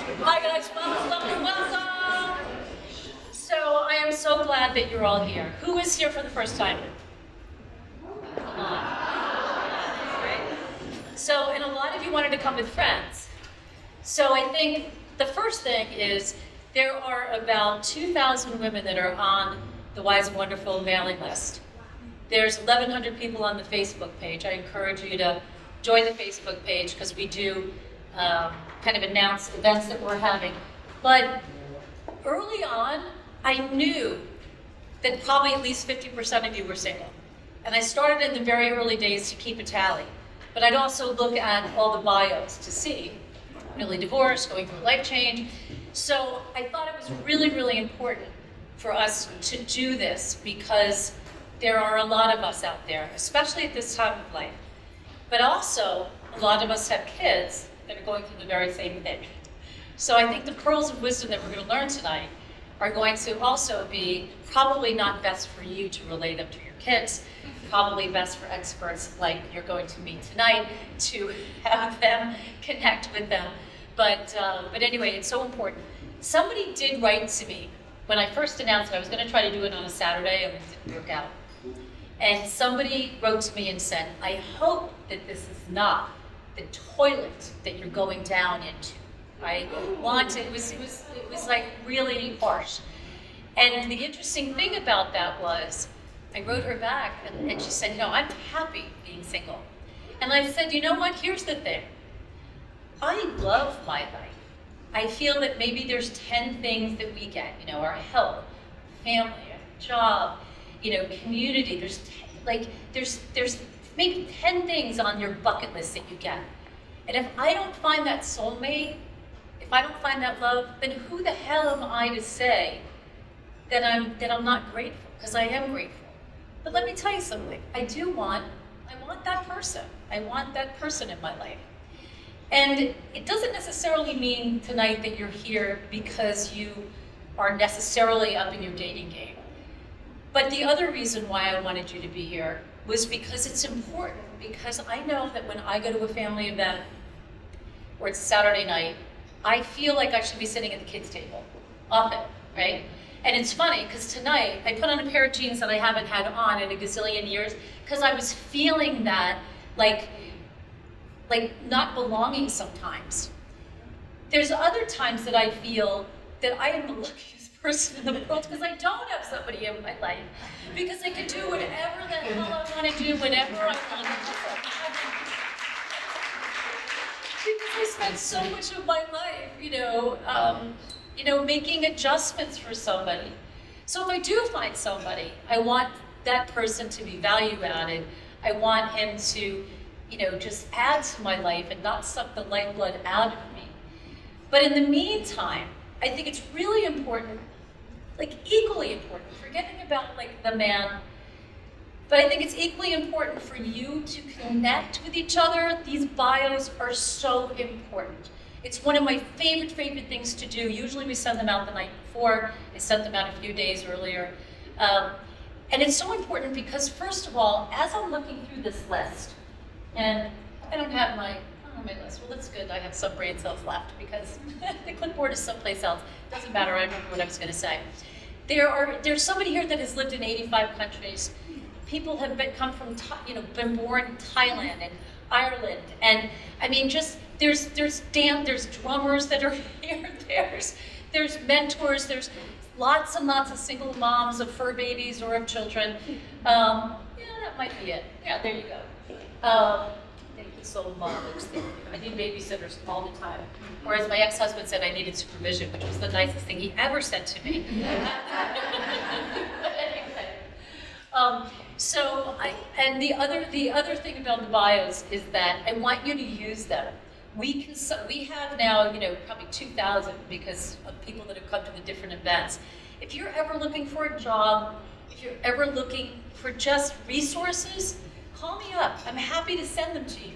Hi guys, welcome. So I am so glad that you're all here. Who is here for the first time? Come on. Right? So, and a lot of you wanted to come with friends. So I think the first thing is there are about 2,000 women that are on the Wise and Wonderful mailing list. There's 1,100 people on the Facebook page. I encourage you to join the Facebook page because we do kind of announce events that we're having. But early on, I knew that probably at least 50% of you were single. And I started in the very early days to keep a tally. But I'd also look at all the bios to see, newly divorced, going through life change. So I thought it was really, really important for us to do this because there are a lot of us out there, especially at this time of life. But also, a lot of us have kids that are going through the very same thing. So I think the pearls of wisdom that we're going to learn tonight are going to also be probably not best for you to relay them to your kids, probably best for experts like you're going to meet tonight to have them connect with them. But anyway, it's so important. Somebody did write to me when I first announced it. I was going to try to do it on a Saturday and it didn't work out. And somebody wrote to me and said, I hope that this is not the toilet that you're going down into. I want to, it was like really harsh. And the interesting thing about that was, I wrote her back and she said, I'm happy being single. And I said, you know what, here's the thing. I love my life. I feel that maybe there's 10 things that we get, our health, family, job, community. There's maybe 10 things on your bucket list that you get. And if I don't find that soulmate, if I don't find that love, then who the hell am I to say that I'm not grateful? Because I am grateful. But let me tell you something. I want that person. I want that person in my life. And it doesn't necessarily mean tonight that you're here because you are necessarily up in your dating game. But the other reason why I wanted you to be here was because it's important, because I know that when I go to a family event or it's Saturday night, I feel like I should be sitting at the kids' table, often, right? And it's funny, because tonight I put on a pair of jeans that I haven't had on in a gazillion years, because I was feeling that, like not belonging sometimes. There's other times that I feel that I am the luckiest person in the world because I don't have somebody in my life. Because I can do whatever the hell I want to do whenever I want to do. Because I spent so much of my life, making adjustments for somebody. So if I do find somebody, I want that person to be value added. I want him to just add to my life and not suck the lifeblood out of me. But in the meantime, I think it's really important, equally important, forgetting about the man, but I think it's equally important for you to connect with each other. These bios are so important. It's one of my favorite things to do. Usually we send them out the night before. I sent them out a few days earlier. And it's so important because, first of all, as I'm looking through this list, and I don't have my list. Well, that's good. I have some brain cells left because the clipboard is someplace else. Doesn't matter. I remember what I was going to say. There's somebody here that has lived in 85 countries. People have been born in Thailand and Ireland, and I mean, just there's drummers that are here. There's mentors. There's lots and lots of single moms of fur babies or of children. That might be it. Yeah, there you go. Thank you so much. I need babysitters all the time. Whereas my ex-husband said I needed supervision, which was the nicest thing he ever said to me. But anyway, and the other thing about the bios is that I want you to use them. We have now, probably 2,000 because of people that have come to the different events. If you're ever looking for a job, if you're ever looking for just resources, call me up. I'm happy to send them to you.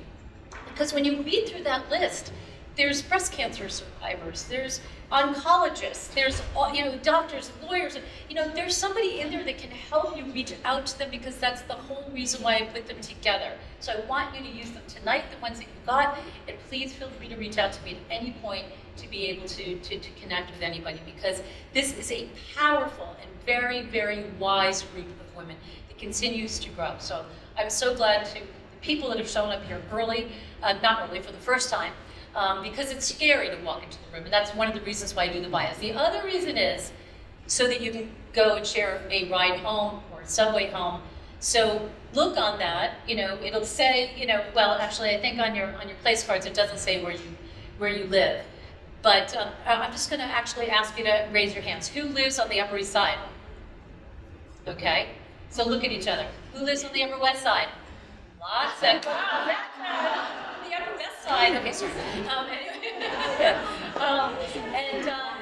Because when you read through that list, there's breast cancer survivors, there's oncologists, there's doctors, lawyers, there's somebody in there that can help you reach out to them because that's the whole reason why I put them together. So I want you to use them tonight, the ones that you got, and please feel free to reach out to me at any point to be able to connect with anybody, because this is a powerful and very, very wise group of women that continues to grow. So I'm so glad to the people that have shown up here early, not early, for the first time, because it's scary to walk into the room, and that's one of the reasons why I do the bios. The other reason is so that you can go and share a ride home or a subway home. So look on that, it'll say, well, actually, I think on your place cards it doesn't say where you live. But I'm just going to actually ask you to raise your hands. Who lives on the Upper East Side? Okay, so look at each other. Who lives on the Upper West Side? Lots of, wow, the Upper West Side. Okay, sorry.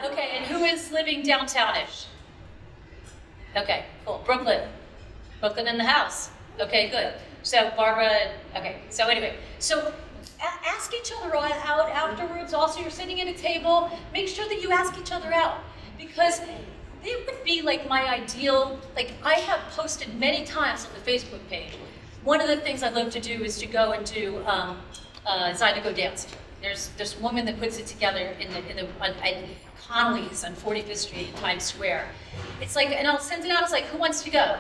Okay, and who is living downtownish? Okay, cool. Brooklyn in the house. Okay, good. So Barbara, okay, so anyway, so ask each other out afterwards. Also, you're sitting at a table, make sure that you ask each other out, because it would be like my ideal, like I have posted many times on the Facebook page. One of the things I love to do is to go and do Zydeco dancing. There's this woman that puts it together at Connolly's on 45th Street in Times Square. It's like, and I'll send it out, it's like, who wants to go?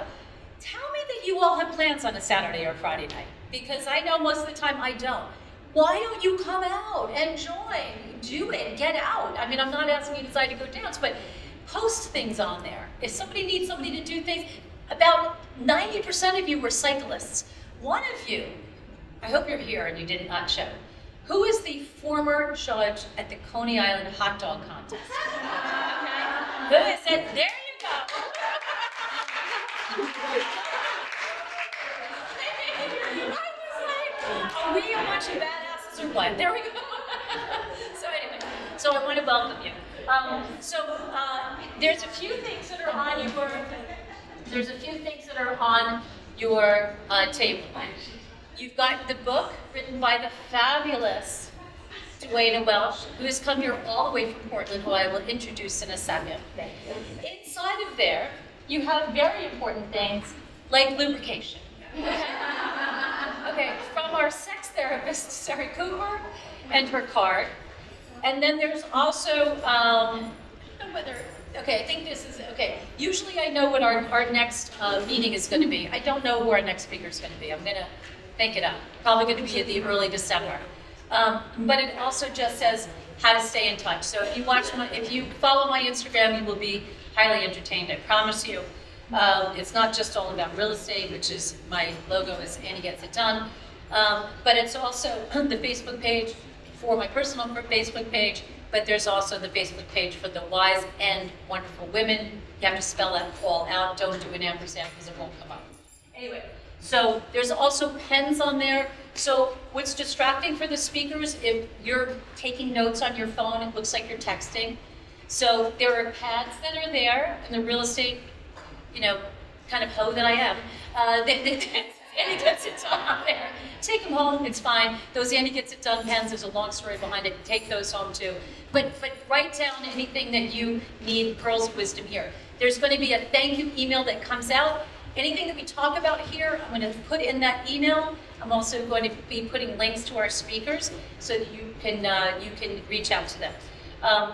Tell me that you all have plans on a Saturday or Friday night, because I know most of the time I don't. Why don't you come out and join? Do it, get out. I mean, I'm not asking you to decide to go dance, but post things on there. If somebody needs somebody to do things, about 90% of you were cyclists. One of you, I hope you're here and you did not show, who is the former judge at the Coney Island hot dog contest? Okay. Who is it? There you go. I was like, are we a bunch of badasses or what? There we go. So anyway, so I want to welcome you. There's a few things that are on your table. You've got the book written by the fabulous Dwayne Welsh, who has come here all the way from Portland, who I will introduce in a second. Inside of there, you have very important things like lubrication. Okay, from our sex therapist, Sarah Cooper, and her card. And then there's also, I don't know whether, okay, I think this is, okay. Usually I know what our next meeting is going to be. I don't know who our next speaker is going to be. I'm going to think it up. Probably going to be in the early December. But it also just says how to stay in touch. So if you follow my Instagram, you will be highly entertained. I promise you. It's not just all about real estate, which is my logo is Annie Gets It Done. But it's also the Facebook page for my personal Facebook page. But there's also the Facebook page for the Wise and Wonderful Women. You have to spell that all out. Don't do an ampersand because it won't come up. Anyway. So there's also pens on there. So what's distracting for the speakers, if you're taking notes on your phone, it looks like you're texting. So there are pads that are there, and the real estate, kind of hoe that I am, Annie Gets It Done on there. Take them home, it's fine. Those Annie Gets It Done pens, there's a long story behind it. Take those home too. But write down anything that you need, pearls of wisdom here. There's going to be a thank you email that comes out. Anything that we talk about here, I'm going to put in that email. I'm also going to be putting links to our speakers so that you can reach out to them.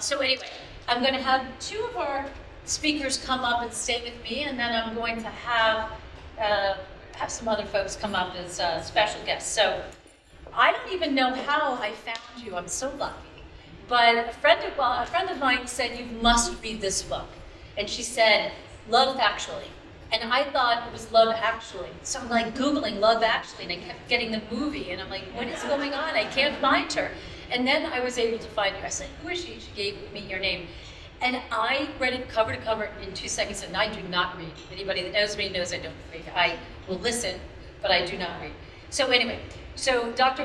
So anyway, I'm going to have two of our speakers come up and stay with me, and then I'm going to have some other folks come up as special guests. So I don't even know how I found you. I'm so lucky. But a friend of mine said, you must read this book. And she said, Love Actually. And I thought it was Love Actually. So I'm like Googling Love Actually, and I kept getting the movie, and I'm like, what is going on? I can't find her. And then I was able to find her. I said, who is she? She gave me your name. And I read it cover to cover in 2 seconds, and I do not read. Anybody that knows me knows I don't read. I will listen, but I do not read. So anyway, Dr.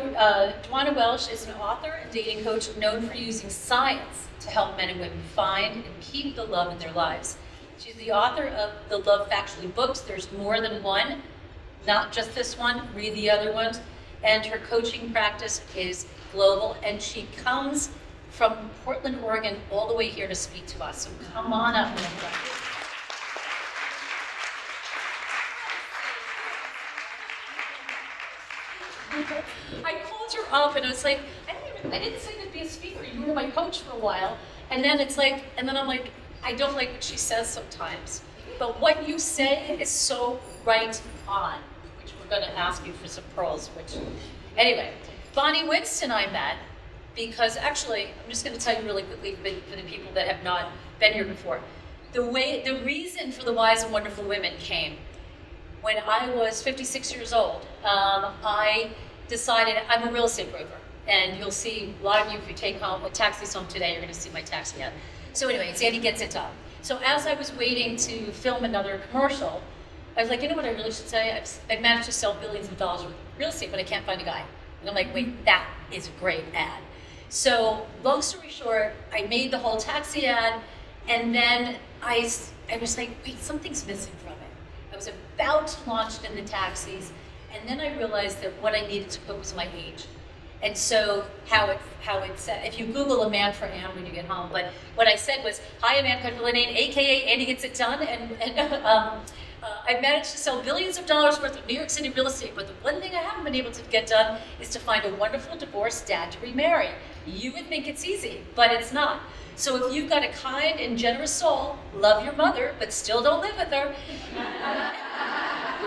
Dwayne Welsh is an author and dating coach known for using science to help men and women find and keep the love in their lives. She's the author of the Love Factually books. There's more than one, not just this one, read the other ones. And her coaching practice is global, and she comes from Portland, Oregon, all the way here to speak to us. So come on up. I called her up and I was like, I didn't say there'd be be a speaker. You were my coach for a while. And then it's like, and then I'm like, I don't like what she says sometimes. But what you say is so right on, which we're going to ask you for some pearls, which, anyway. Bonnie Winston I met because actually, I'm just going to tell you really quickly for the people that have not been here before. The reason for the Wise and Wonderful Women came when I was 56 years old. I decided, I'm a real estate broker, and you'll see a lot of you if you take taxis home today, you're going to see my taxi ad. So anyway, Sandy gets it done. So as I was waiting to film another commercial, I was like, you know what I really should say? I've managed to sell billions of dollars worth of real estate, but I can't find a guy. And I'm like, wait, that is a great ad. So long story short, I made the whole taxi ad, and then I was like, wait, something's missing from it. I was about to launch it in the taxis, and then I realized that what I needed to put was my age. And so how it said, if you Google a man for Ann when you get home, but what I said was, hi, I'm Ann Cutler-Linane, AKA Andy Gets It Done, and I've managed to sell billions of dollars worth of New York City real estate, but the one thing I haven't been able to get done is to find a wonderful divorced dad to remarry. You would think it's easy, but it's not. So if you've got a kind and generous soul, love your mother, but still don't live with her,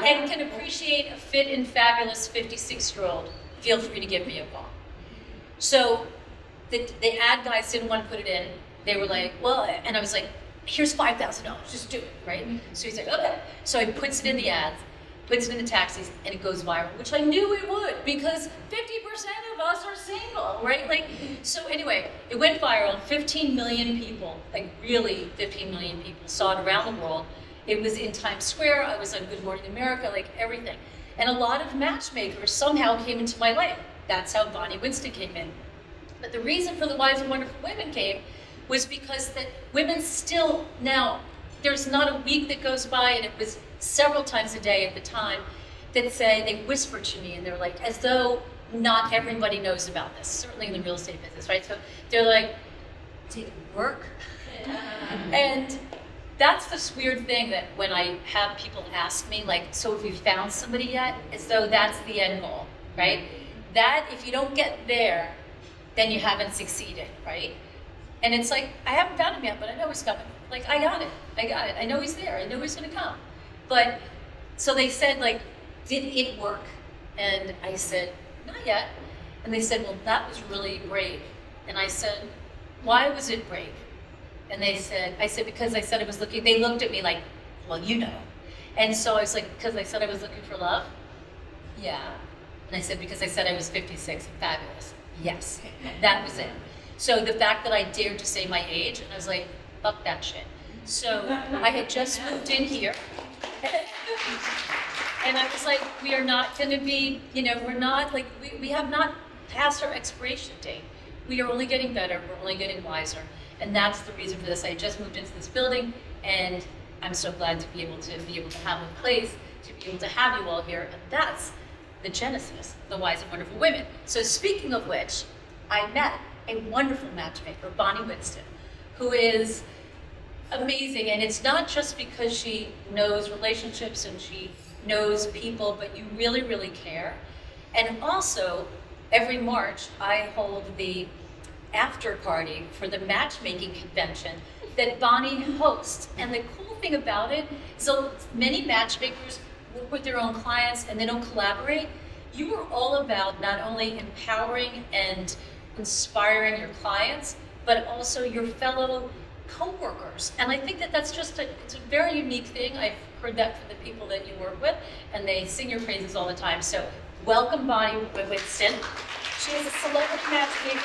and can appreciate a fit and fabulous 56-year-old, feel free to give me a call. So the ad guys didn't want to put it in. They were like, well, and I was like, here's $5,000, just do it, right? So he's like, okay. So he puts it in the ads, puts it in the taxis, and it goes viral, which I knew it would, because 50% of us are single, right? Like, so anyway, it went viral. 15 million people, like really 15 million people saw it around the world. It was in Times Square. I was on Good Morning America, like everything. And a lot of matchmakers somehow came into my life. That's how Bonnie Winston came in. But the reason for the Wise and Wonderful Women came was because that women still, now, there's not a week that goes by, and it was several times a day at the time, that say, they whisper to me, and they're like, as though not everybody knows about this, certainly in the real estate business, right? So they're like, did it work? And that's this weird thing that when I have people ask me, like, so have you found somebody yet? As though that's the end goal, right? That, if you don't get there, then you haven't succeeded, right? And it's like, I haven't found him yet, but I know he's coming. Like, I got it. I know he's there. I know he's gonna come. But, so they said, like, did it work? And I said, not yet. And they said, well, that was really brave. And I said, why was it brave? And they said, I said, because I said I was looking, they looked at me like, well, you know. And so I was like, because I said I was looking for love? Yeah. And I said, because I said I was 56 and fabulous. Yes. That was it. So the fact that I dared to say my age, and I was like, fuck that shit. So I had just moved in here. And I was like, we are not gonna be, we're not, like, we have not passed our expiration date. We are only getting better, we're only getting wiser. And that's the reason for this. I just moved into this building, and I'm so glad to be able to have a place, to be able to have you all here. And that's the genesis of the Wise and Wonderful Women. So speaking of which, I met a wonderful matchmaker, Bonnie Winston, who is amazing. And it's not just because she knows relationships and she knows people, but you really, really care. And also, every March, I hold the after party for the matchmaking convention that Bonnie hosts. And the cool thing about it, so many matchmakers work with their own clients and they don't collaborate. You are all about not only empowering and inspiring your clients, but also your fellow co-workers. And I think that that's just it's a very unique thing. I've heard that from the people that you work with, and they sing your praises all the time. So welcome, Bonnie Winston. She is a celebrity matchmaker,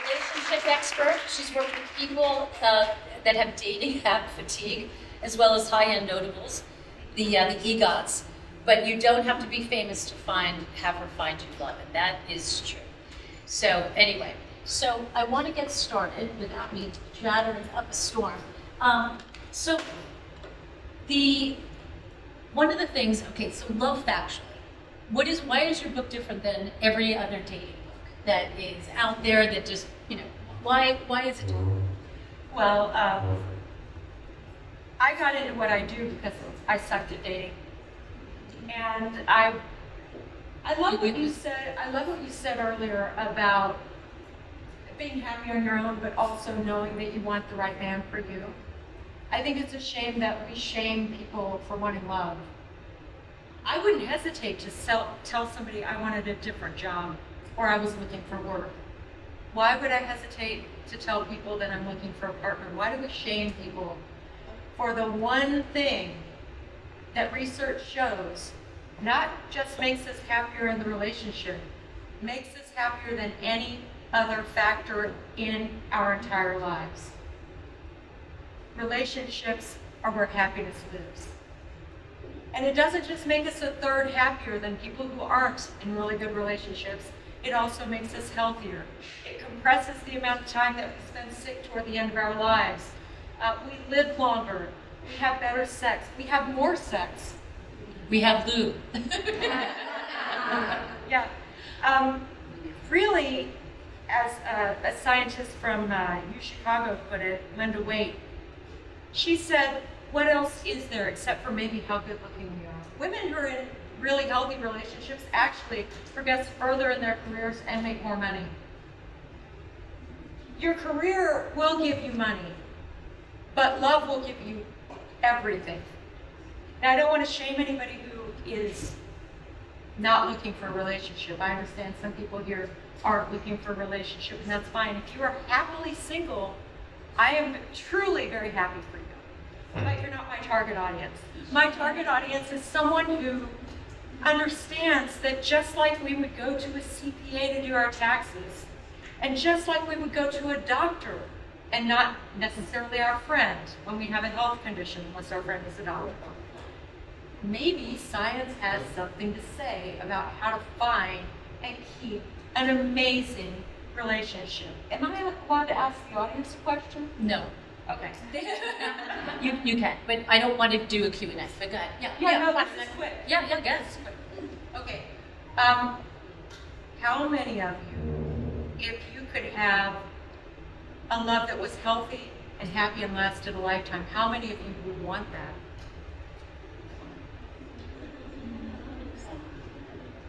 relationship expert. She's worked with people that have dating app fatigue, as well as high-end notables, the EGOTs. But you don't have to be famous to have her find you love, and that is true. So anyway, so I want to get started without me chattering up a storm. So one of the things, okay, so love factually. Why is your book different than every other dating book that is out there that just, why is it different? Well, I got into what I do because I sucked at dating. And I love what you said. I love what you said earlier about being happy on your own, but also knowing that you want the right man for you. I think it's a shame that we shame people for wanting love. I wouldn't hesitate to tell somebody I wanted a different job or I was looking for work. Why would I hesitate to tell people that I'm looking for a partner? Why do we shame people for the one thing that research shows not just makes us happier in the relationship, makes us happier than any other factor in our entire lives? Relationships are where happiness lives. And it doesn't just make us a third happier than people who aren't in really good relationships. It also makes us healthier. It compresses the amount of time that we spend sick toward the end of our lives. We live longer. We have better sex. We have more sex. We have lube. Yeah. Really, as a scientist from U Chicago put it, Linda Waite, she said, what else is there except for maybe how good looking we are? Women who are in really healthy relationships actually progress further in their careers and make more money. Your career will give you money, but love will give you everything. Now, I don't want to shame anybody who is not looking for a relationship. I understand some people here aren't looking for a relationship, and that's fine. If you are happily single, I am truly very happy for you. But you're not my target audience. My target audience is someone who understands that just like we would go to a CPA to do our taxes, and just like we would go to a doctor and not necessarily our friend when we have a health condition, unless our friend is a doctor, maybe science has something to say about how to find and keep an amazing relationship. Am I allowed to ask the audience a question? No. Okay. You can, but I don't want to do a Q&A, but go ahead. No, this is quick. Yeah, guess. Okay. How many of you, if you could have a love that was healthy and happy and lasted a lifetime, how many of you would want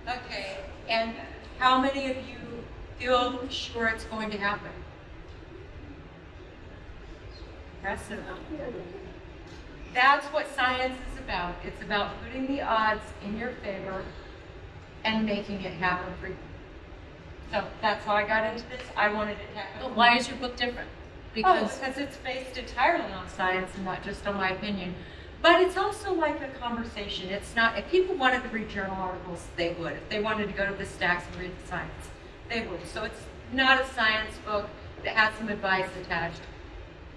that? Okay. And how many of you feel sure it's going to happen? Impressive. That's what science is about. It's about putting the odds in your favor and making it happen for you. So that's how I got into this. I wanted it to happen. But why is your book different? Because it's based entirely on science and not just on my opinion. But it's also like a conversation. It's not, if people wanted to read journal articles, they would. If they wanted to go to the stacks and read the science, they would. So it's not a science book that has some advice attached.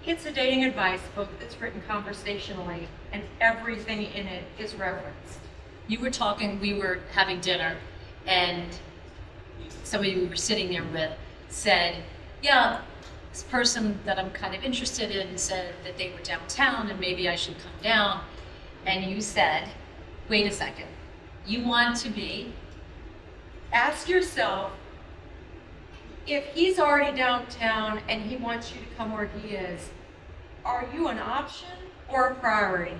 It's a dating advice book that's written conversationally, and everything in it is referenced. You were talking, we were having dinner, and somebody we were sitting there with said, yeah, this person that I'm kind of interested in said that they were downtown and maybe I should come down. And you said, wait a second, you want to be? Ask yourself, if he's already downtown and he wants you to come where he is, are you an option or a priority?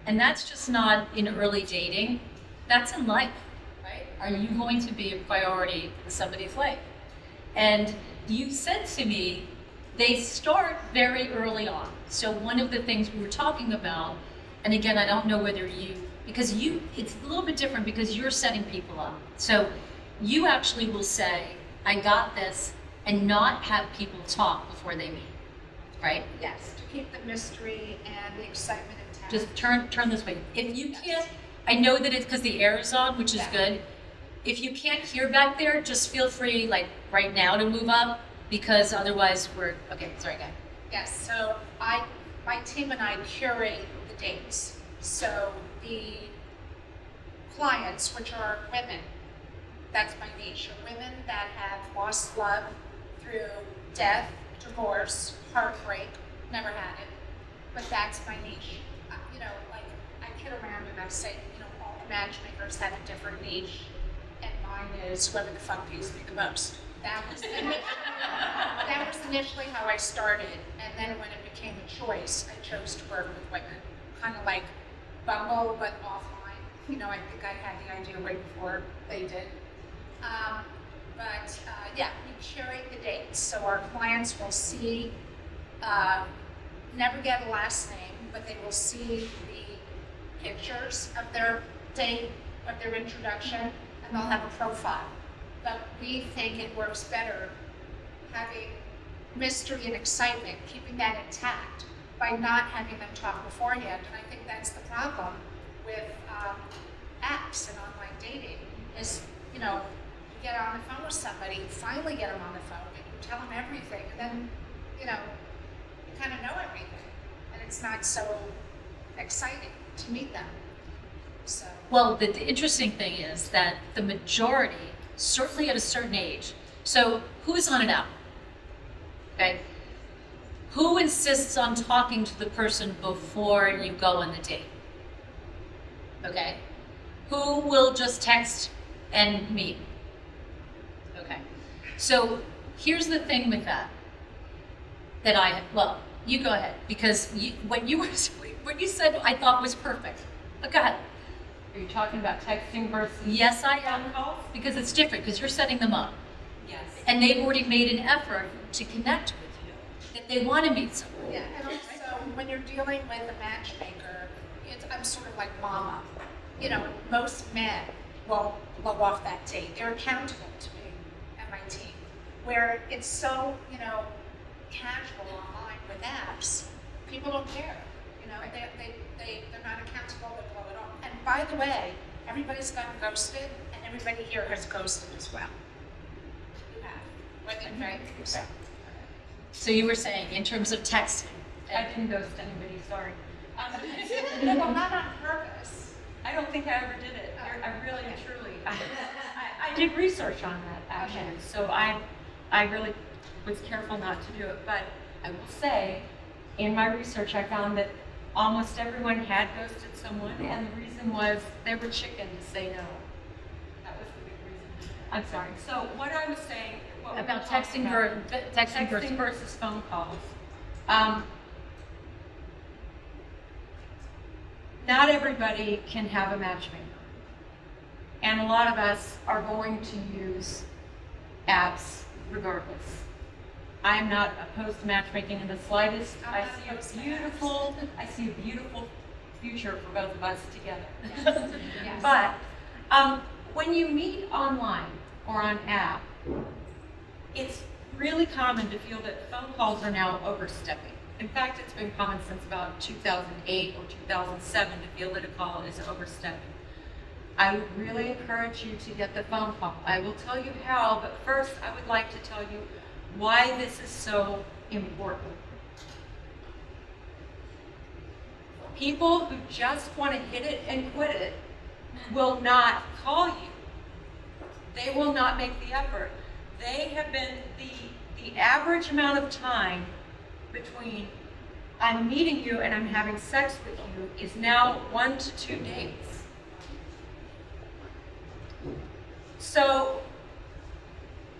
And that's just not in early dating, that's in life, right? Are you going to be a priority in somebody's life? And you said to me, they start very early on. So one of the things we were talking about, and again, I don't know whether it's a little bit different because you're setting people up. So you actually will say, I got this, and not have people talk before they meet, right? Yes, to keep the mystery and the excitement intact. Just turn this way. If you can't, I know that it's because the air is on, which is good. If you can't hear back there, just feel free, like right now, to move up, because otherwise okay, sorry, guy. Yes, so my team and I curate the dates. So the clients, which are women, that's my niche, are women that have lost love through death, divorce, heartbreak, never had it, but that's my niche. Like I kid around and I say, all the matchmakers have a different niche, and mine is whoever the fuck pays me the most. That was initially how I started, and then when it became a choice, I chose to work with women, kind of like Bumble, but offline. I think I had the idea way before they did. But yeah, we curate the dates, so our clients will see, never get a last name, but they will see the pictures of their date, of their introduction, and they'll have a profile. But we think it works better having mystery and excitement, keeping that intact by not having them talk beforehand. And I think that's the problem with apps and online dating is, you get on the phone with somebody, you finally get them on the phone, and you tell them everything, and then, you kind of know everything. And it's not so exciting to meet them. So. Well, the interesting thing is that the majority, certainly at a certain age, so who is on an app? Okay? Who insists on talking to the person before you go on the date? Okay? Who will just text and meet? Okay. So here's the thing with that. Well, you go ahead, because what you said I thought was perfect. But go ahead. Are you talking about texting versus Yes, I am. phone calls? Because it's different, because you're setting them up. Yes. And they've already made an effort to connect with you, that they want to meet someone. Yeah, and also when you're dealing with a matchmaker, I'm sort of like mama. Most men will go off that date. They're accountable to me and my team. Where it's so, casual online with apps, people don't care. They're not accountable, they blow it off. And by the way, everybody's gotten ghosted, and everybody here has ghosted as well. You have. Right? So. So you were saying, in terms of texting. I didn't ghost anybody, sorry. Well, not on purpose. I don't think I ever did it. I really and truly. I did research on that actually, Okay. so I really was careful not to do it. But I will say, in my research, I found that almost everyone had ghosted someone, and the reason was they were chicken to say no. That was the big reason. I'm sorry. So what I was saying what we were About talking texting texting versus phone calls. Not everybody can have a matchmaker. And a lot of us are going to use apps regardless. I'm not opposed to matchmaking in the slightest. I see a beautiful future for both of us together. Yes. But when you meet online or on app, it's really common to feel that phone calls are now overstepping. In fact, it's been common since about 2008 or 2007 to feel that a call is overstepping. I would really encourage you to get the phone call. I will tell you how, but first I would like to tell you why this is so important. People who just want to hit it and quit it will not call you. They will not make the effort. They have been the average amount of time between I'm meeting you and I'm having sex with you is now 1 to 2 days. So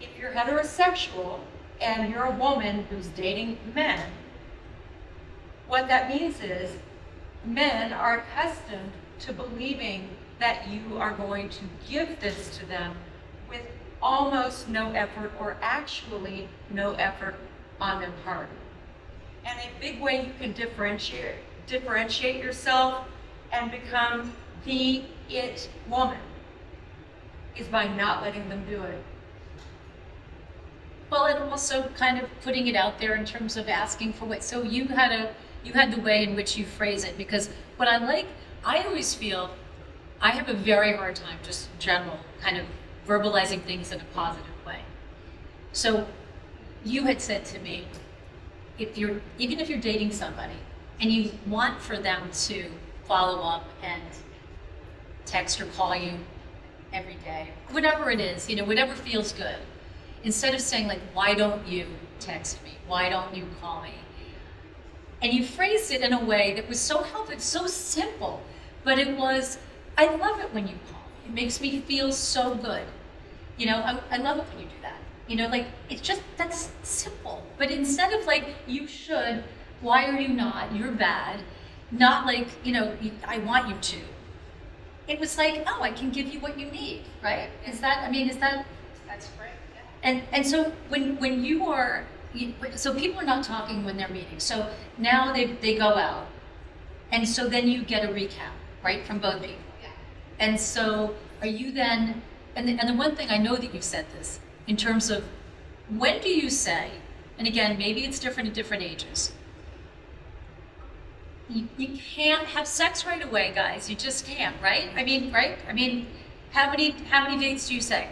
if you're heterosexual and you're a woman who's dating men, what that means is men are accustomed to believing that you are going to give this to them with almost no effort or actually no effort on their part. And a big way you can differentiate yourself and become the it woman is by not letting them do it. Well, and also kind of putting it out there in terms of asking for what. So you had the way in which you phrase it, because what I always feel I have a very hard time, just in general, kind of verbalizing things in a positive way. So you had said to me, even if you're dating somebody and you want for them to follow up and text or call you every day, whatever it is, whatever feels good, instead of saying like, why don't you text me? Why don't you call me? And you phrased it in a way that was so helpful, so simple, but it was, I love it when you call me. It makes me feel so good. I love it when you do that. It's just, that's simple. But instead of like, you should, why are you not? You're bad. Not like, I want you to. It was like, oh, I can give you what you need, right? Is that? That's great. And so when you are, so people are not talking when they're meeting. So now they go out, and so then you get a recap, right, from both people. Yeah. And so are you then, and the one thing I know that you've said this, in terms of when do you say, and again, maybe it's different at different ages, you can't have sex right away, guys. You just can't, right? I mean, right? I mean, how many dates do you say?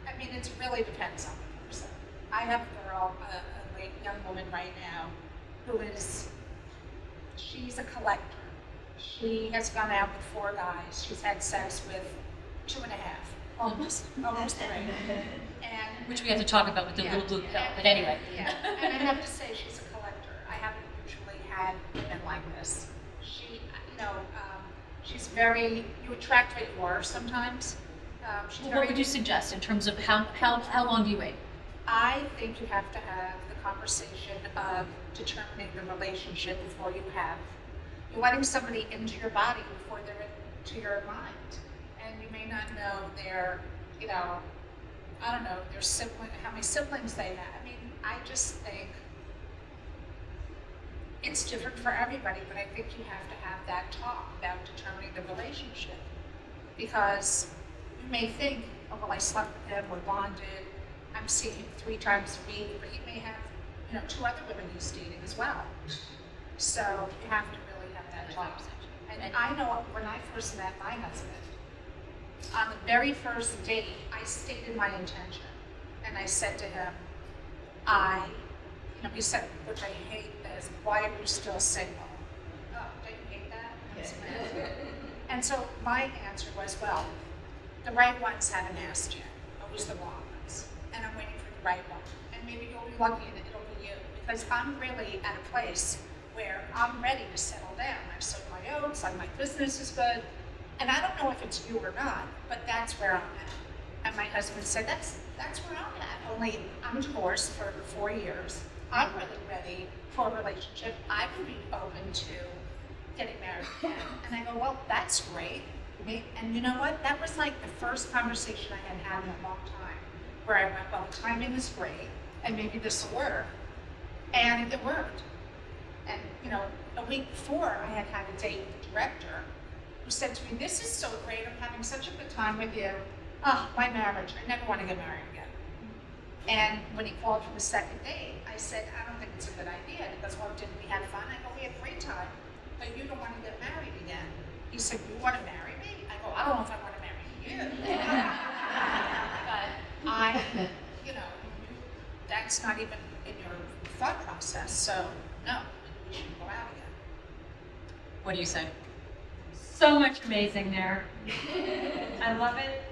I mean, it really depends on the person. I have a girl, a young woman right now, who is, she's a collector. She has gone out with 4 guys. She's had sex with 2.5, almost 3. And Which we have to talk about with the little blue pill, but anyway. Yeah, and I have to say she's a collector. I haven't usually had women like this. She, she's very, you attract what you are sometimes. She's Well, very, what would you suggest in terms of how long do you wait? I think you have to have the conversation of determining the relationship before you have. You're letting somebody into your body before they're into your mind. And you may not know their, I don't know, their sibling, how many siblings they have. I mean, I just think it's different for everybody, but I think you have to have that talk about determining the relationship. Because you may think, oh, well, I slept with him, we're bonded, I'm seeing him 3 times a week, but he may have, 2 other women he's dating as well. So you have to really have that talk. And I know when I first met my husband, on the very first date, I stated my intention. And I said to him, he said, which I hate this, why are you still single? Oh, don't you hate that? Yes. And so my answer was, well, the right ones haven't asked yet. It was the wrong ones. And I'm waiting for the right one. And maybe you'll be lucky and it'll be you. Because I'm really at a place where I'm ready to settle down. I've sold my oats, my business is good. And I don't know if it's you or not, but that's where I'm at. And my husband said, that's where I'm at. Only I'm divorced for 4 years. I'm really ready for a relationship. I would be open to getting married again. And I go, well, that's great. And you know what? That was like the first conversation I had in a long time, where I went, well, timing is great, and maybe this will work. And it worked. And a week before, I had a date with the director, who said to me, this is so great, I'm having such a good time with you. Oh, my marriage, I never want to get married again. And when he called for the second date, I said, I don't think it's a good idea. He goes, well, didn't we have fun? I go, we had a great time, but you don't want to get married again. He said, you want to marry me? I go, I don't know if I want to marry you. But that's not even in your thought process, so no, we shouldn't go out again. What do you say? So much amazing there. I love it.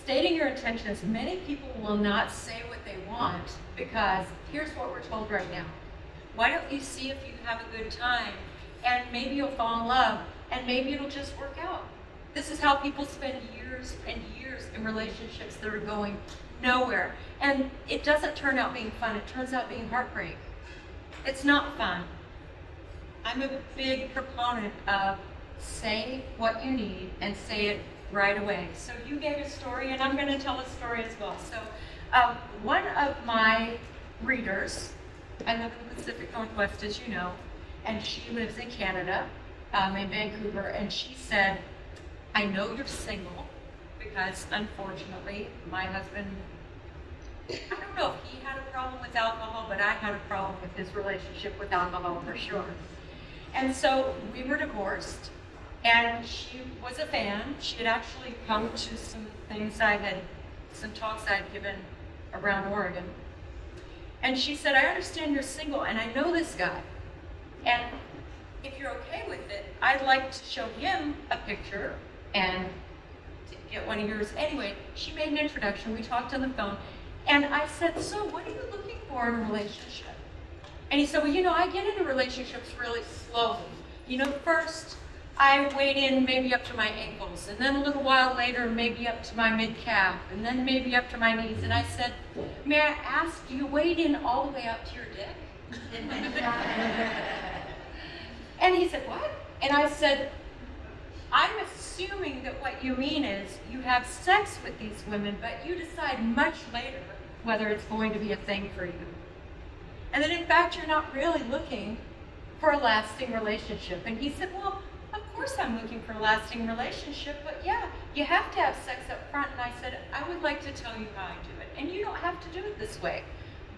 Stating your intentions, many people will not say what they want because here's what we're told right now. Why don't you see if you have a good time and maybe you'll fall in love and maybe it'll just work out. This is how people spend years and years in relationships that are going nowhere. And it doesn't turn out being fun, it turns out being heartbreak. It's not fun. I'm a big proponent of say what you need and say it right away. So you gave a story and I'm going to tell a story as well. So one of my readers, I live in the Pacific Northwest as you know, and she lives in Canada, in Vancouver, and she said, I know you're single because unfortunately my husband, I don't know if he had a problem with alcohol, but I had a problem with his relationship with alcohol for sure. And so we were divorced, and she was a fan. She had actually come to some talks I had given around Oregon. And she said, I understand you're single, and I know this guy. And if you're okay with it, I'd like to show him a picture and to get one of yours. Anyway, she made an introduction. We talked on the phone. And I said, so what are you looking for in a relationship? And he said, well, I get into relationships really slowly. First I wade in maybe up to my ankles, and then a little while later maybe up to my mid-calf, and then maybe up to my knees. And I said, may I ask, do you wade in all the way up to your dick? And he said, what? And I said, I'm assuming that what you mean is you have sex with these women, but you decide much later whether it's going to be a thing for you. And that in fact, you're not really looking for a lasting relationship. And he said, well, of course I'm looking for a lasting relationship, but yeah, you have to have sex up front. And I said, I would like to tell you how I do it. And you don't have to do it this way,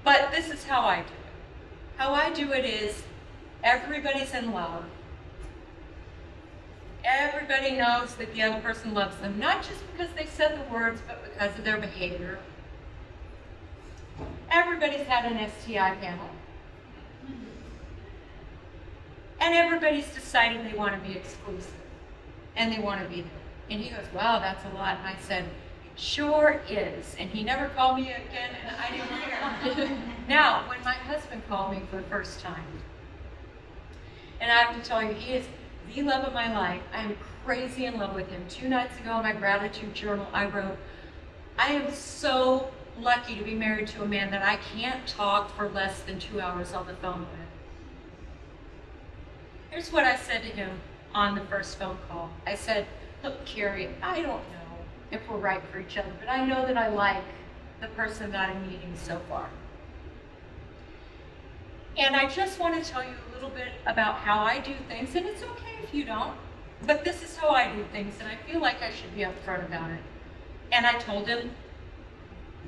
but this is how I do it. How I do it is everybody's in love. Everybody knows that the other person loves them, not just because they said the words, but because of their behavior. Everybody's had an STI panel. And everybody's decided they want to be exclusive. And they want to be there. And he goes, wow, that's a lot. And I said, sure is. And he never called me again, and I didn't care. Now, when my husband called me for the first time, and I have to tell you, he is the love of my life. I am crazy in love with him. 2 nights ago in my gratitude journal, I wrote, I am so lucky to be married to a man that I can't talk for less than 2 hours on the phone with. Here's what I said to him on the first phone call. I said, look, Carrie, I don't know if we're right for each other, but I know that I like the person that I'm meeting so far. And I just want to tell you a little bit about how I do things, and it's okay if you don't, but this is how I do things, and I feel like I should be upfront about it. And I told him,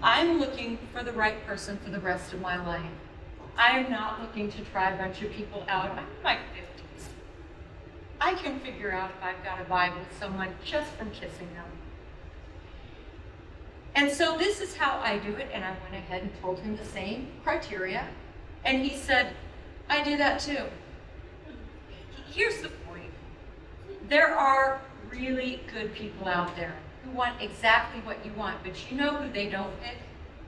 I'm looking for the right person for the rest of my life. I am not looking to try a bunch of people out. I'm in my 50s. I can figure out if I've got a vibe with someone just from kissing them. And so this is how I do it, and I went ahead and told him the same criteria. And he said, I do that too. Here's the point. There are really good people out there who want exactly what you want, but you know who they don't pick?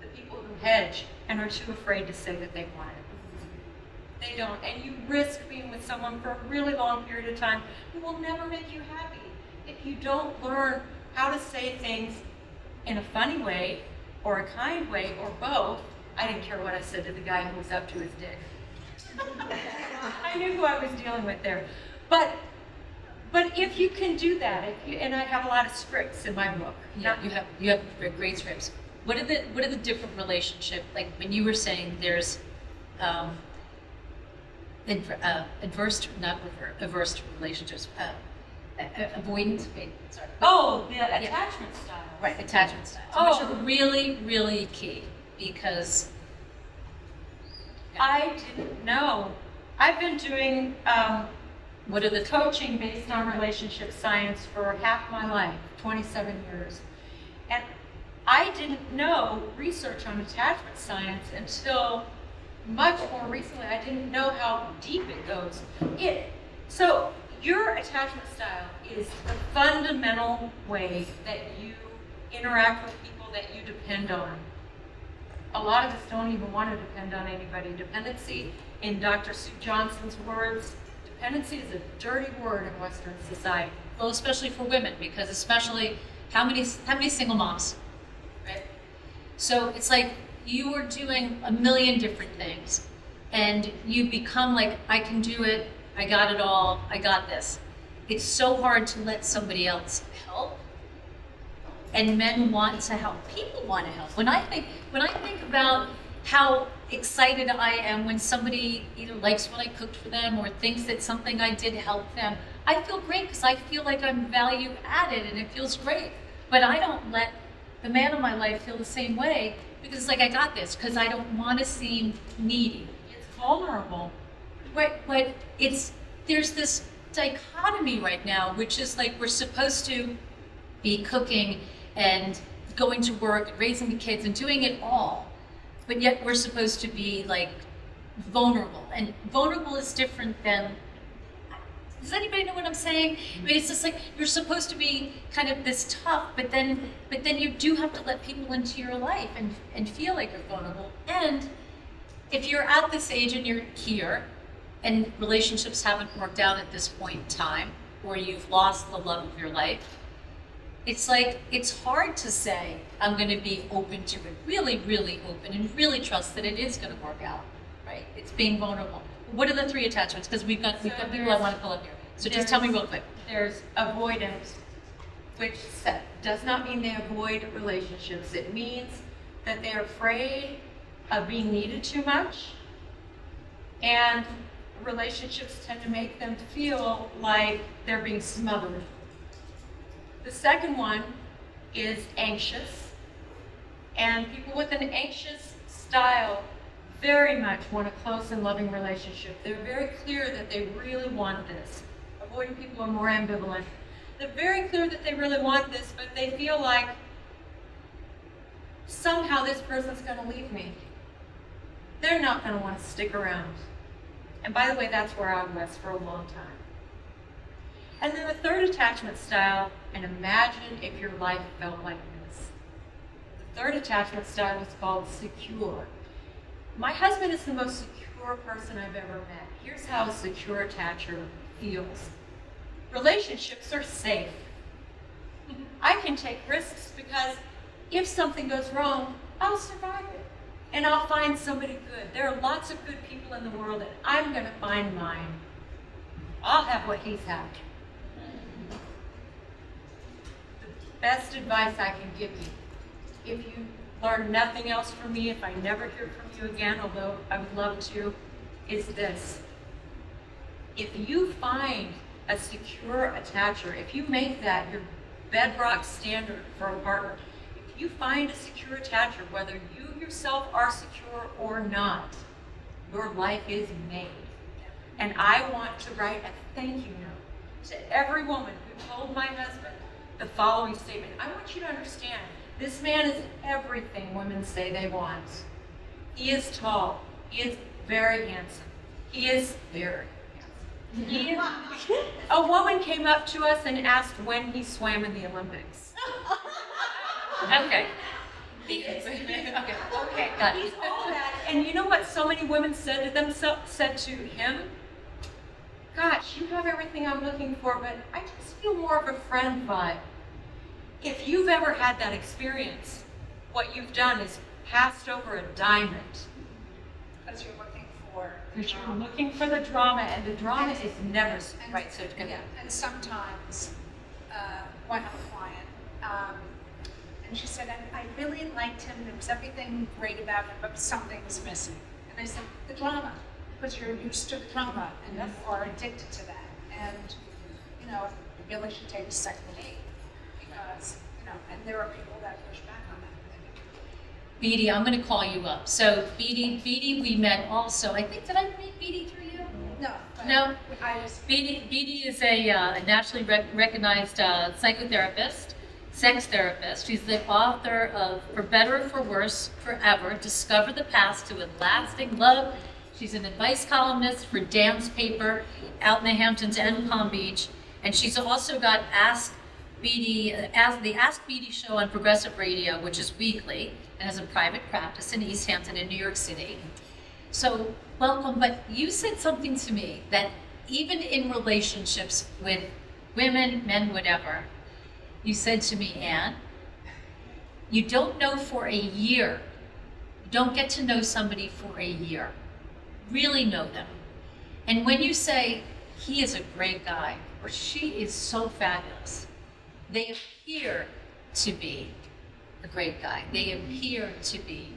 The people who hedge and are too afraid to say that they want it. They don't. And you risk being with someone for a really long period of time who will never make you happy if you don't learn how to say things in a funny way or a kind way or both. I didn't care what I said to the guy who was up to his dick. I knew who I was dealing with there. But if you can do that, and I have a lot of scripts in my book. Yeah, you have great scripts. What are the different relationship, like when you were saying there's averse relationships, avoidance. Wait, sorry. Oh, the attachment style. Right, attachment styles, which are really, really key because I didn't know. I've been doing what are the coaching based on relationship science for half my life, 27 years. And I didn't know research on attachment science until much more recently. I didn't know how deep it goes. So your attachment style is the fundamental way that you interact with people that you depend on. A lot of us don't even want to depend on anybody. Dependency, in Dr. Sue Johnson's words, dependency is a dirty word in Western society. well, especially for women, because especially how many single moms, right? So it's like you are doing a million different things, and you become like, I can do it. I got it all. I got this. It's so hard to let somebody else help. And men want to help. People want to help. When I think about how excited I am when somebody either likes what I cooked for them or thinks that something I did helped them, I feel great because I feel like I'm value added and it feels great. But I don't let the man of my life feel the same way because it's like, I got this, because I don't want to seem needy. It's vulnerable. Right, but there's this dichotomy right now, which is like we're supposed to be cooking and going to work and raising the kids and doing it all, but yet we're supposed to be like vulnerable, and vulnerable is different than, does anybody know what I'm saying? I mean, it's just like you're supposed to be kind of this tough, but then you do have to let people into your life and feel like you're vulnerable. And if you're at this age and you're here and relationships haven't worked out at this point in time, or you've lost the love of your life, it's like, it's hard to say, I'm going to be open to it, really, really open, and really trust that it is going to work out, right? It's being vulnerable. What are the 3 attachments? Because we've got people I want to pull up here. So just tell me real quick. There's avoidance, which does not mean they avoid relationships. It means that they're afraid of being needed too much, and relationships tend to make them feel like they're being smothered. The second one is anxious, and people with an anxious style very much want a close and loving relationship. They're very clear that they really want this. Avoidant people are more ambivalent. They're very clear that they really want this, but they feel like somehow this person's going to leave me. They're not going to want to stick around. And by the way, that's where I was for a long time. And then the third attachment style, and imagine if your life felt like this. The third attachment style is called secure. My husband is the most secure person I've ever met. Here's how a secure attacher feels. Relationships are safe. I can take risks because if something goes wrong, I'll survive it. And I'll find somebody good. There are lots of good people in the world, and I'm going to find mine. I'll have what he's had. The best advice I can give you, if you learn nothing else from me, if I never hear from you again, although I would love to, is this. If you find a secure attacher, if you make that your bedrock standard for a partner, if you find a secure attacher, whether you yourself are secure or not, your life is made. And I want to write a thank you note to every woman who told my husband the following statement. I want you to understand, this man is everything women say they want. He is tall. He is very handsome. He is very handsome. A woman came up to us and asked when he swam in the Olympics. Okay. Okay. Got it. He's all that. And you know what so many women said to said to him? Gosh, you have everything I'm looking for, but I just feel more of a friend vibe. If you've ever had that experience, what you've done is passed over a diamond. Because you're looking for. Because you're looking for the drama, and the drama is never right. So it's gonna. Yeah, and sometimes, I have a client, and she said, I really liked him, there was everything great about him, but something was missing. And I said, the drama, because you're used to the drama and you are addicted to that. And, you really should take a second date because, and there are people that push back on that. Beatty, I'm going to call you up. So Beatty, we met also. I think, did I meet Beatty through you? No. No? I just, Beatty is a nationally recognized psychotherapist, sex therapist. She's the author of For Better or For Worse, Forever, Discover the Path to a Lasting Love. She's an advice columnist for Dance Paper out in the Hamptons and Palm Beach. And she's also got the Ask Beatty show on Progressive Radio, which is weekly, and has a private practice in East Hampton in New York City. So welcome, but you said something to me that even in relationships with women, men, whatever, you said to me, Anne, you don't know for a year. You don't get to know somebody for a year. Really know them. And when you say, he is a great guy, or she is so fabulous, they appear to be a great guy. They appear to be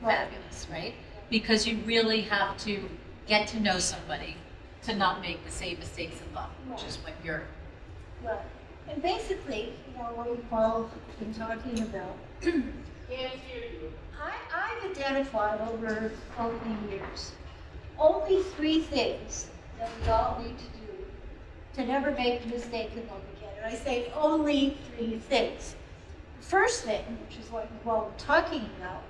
fabulous, right? Because you really have to get to know somebody to not make the same mistakes in love, which is what you're. Right. And basically, what we've all been talking about, I've identified over the years only 3 things that we all need to do to never make a mistake in love again. And I say only 3 things. The first thing, which is what we're talking about,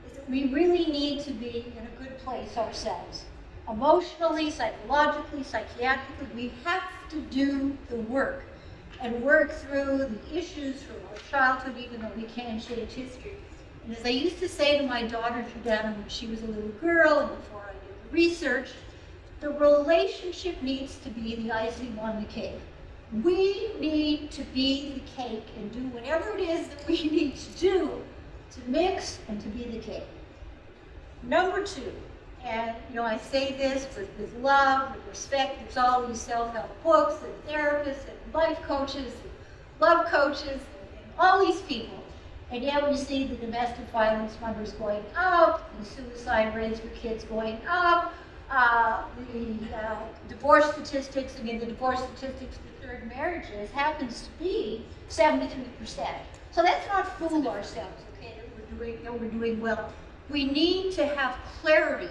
is that we really need to be in a good place ourselves. Emotionally, psychologically, psychiatrically, we have to do the work and work through the issues from our childhood, even though we can't change history. And as I used to say to my daughter Jordana when she was a little girl and before I did the research, the relationship needs to be the icing on the cake. We need to be the cake and do whatever it is that we need to do to mix and to be the cake. Number 2, And, I say this with love, with respect. There's all these self-help books and therapists and life coaches and love coaches and all these people. And yet we see the domestic violence numbers going up, the suicide rates for kids going up, the divorce statistics, the divorce statistics for third marriages happens to be 73%. So let's not fool ourselves, okay, that we're doing well. We need to have clarity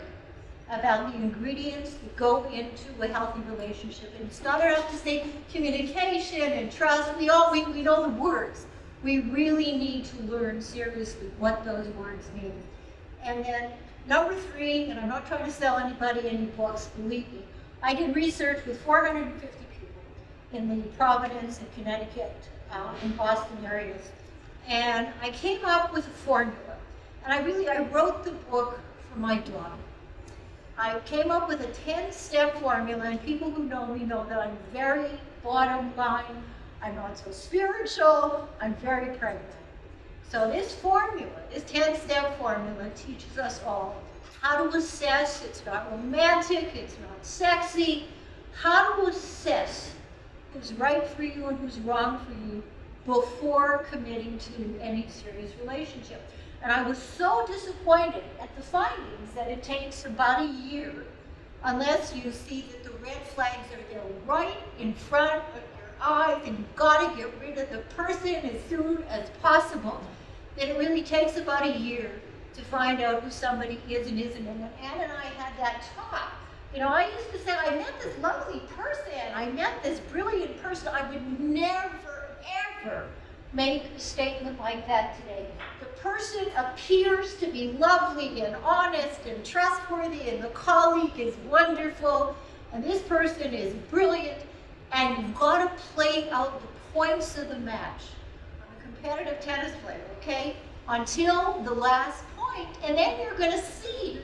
about the ingredients that go into a healthy relationship. And it's not enough to say communication and trust. We know the words. We really need to learn seriously what those words mean. And then number 3, and I'm not trying to sell anybody any books, believe me, I did research with 450 people in the Providence and Connecticut and Boston areas. And I came up with a formula. And I wrote the book for my daughter. I came up with a 10-step formula, and people who know me know that I'm very bottom line. I'm not so spiritual, I'm very pragmatic. So this formula, this 10-step formula teaches us all how to assess. It's not romantic, it's not sexy. How to assess who's right for you and who's wrong for you before committing to any serious relationship. And I was so disappointed at the findings that it takes about a year, unless you see that the red flags are there right in front of your eyes, and you've got to get rid of the person as soon as possible. That it really takes about a year to find out who somebody is and isn't. And when Ann and I had that talk, I used to say, I met this lovely person, I met this brilliant person. I would never, ever make a statement like that today. The person appears to be lovely and honest and trustworthy, and the colleague is wonderful, and this person is brilliant, and you've got to play out the points of the match. I'm a competitive tennis player, okay? Until the last point, and then you're going to see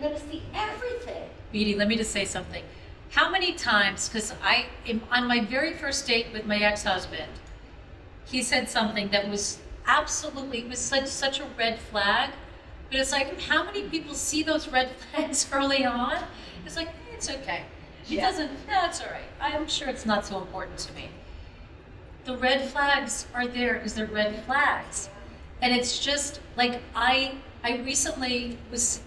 everything. Beatty, let me just say something. How many times, because on my very first date with my ex-husband, he said something that was absolutely, it was such a red flag. But it's like, how many people see those red flags early on? It's like, it's okay. It doesn't, no, it's all right. I'm sure it's not so important to me. The red flags are there because they're red flags. And it's just like, I recently was,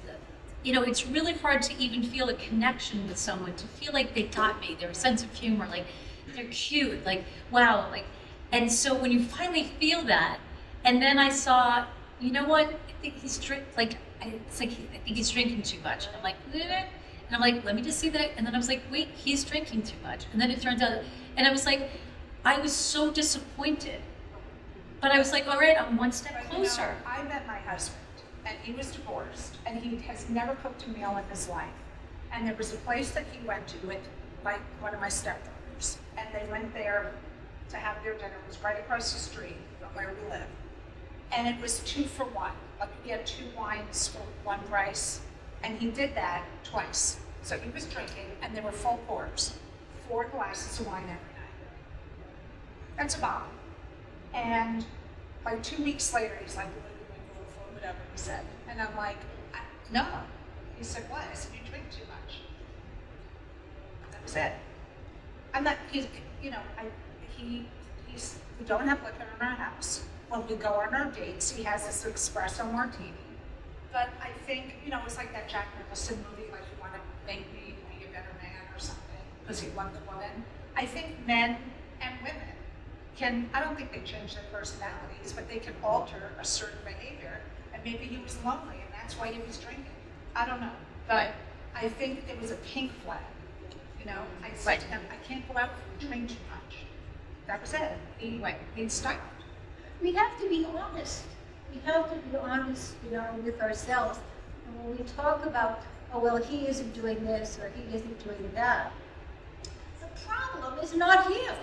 it's really hard to even feel a connection with someone, to feel like they got me, their sense of humor, like they're cute, like, wow, like, and so when you finally feel that, and then I saw, you know what? I think he's I think he's drinking too much. And I'm like, eh. And I'm like, let me just see that. And then I was like, wait, he's drinking too much. And then it turns out, and I was like, I was so disappointed. But I was like, all right, I'm one step closer. I met my husband, and he was divorced, and he has never cooked a meal in his life. And there was a place that he went to with one of my stepdaughters, and they went there to have their dinner. It was right across the street from where we live. And it was 2 for 1. Like, you get 2 wines for 1 price. And he did that twice. So he was drinking, and there were full pours, 4 glasses of wine every night. That's a bottle. And like 2 weeks later, he's like, what are you going for, whatever he said. And I'm like, no. He said, what? I said, you drink too much. That was it. I'm not, we don't have liquor in our house. When we go on our dates, he has this espresso martini. But I think, it's like that Jack Nicholson movie, like, you want to make me be a better man or something, because he loved the woman. I think men and women I don't think they change their personalities, but they can alter a certain behavior. And maybe he was lonely, and that's why he was drinking. I don't know. But I think it was a pink flag. I said to him, I can't go out and drink too much. That was it. He stopped. We have to be honest. We have to be honest, with ourselves. And when we talk about, oh, well, he isn't doing this or he isn't doing that, the problem is not him.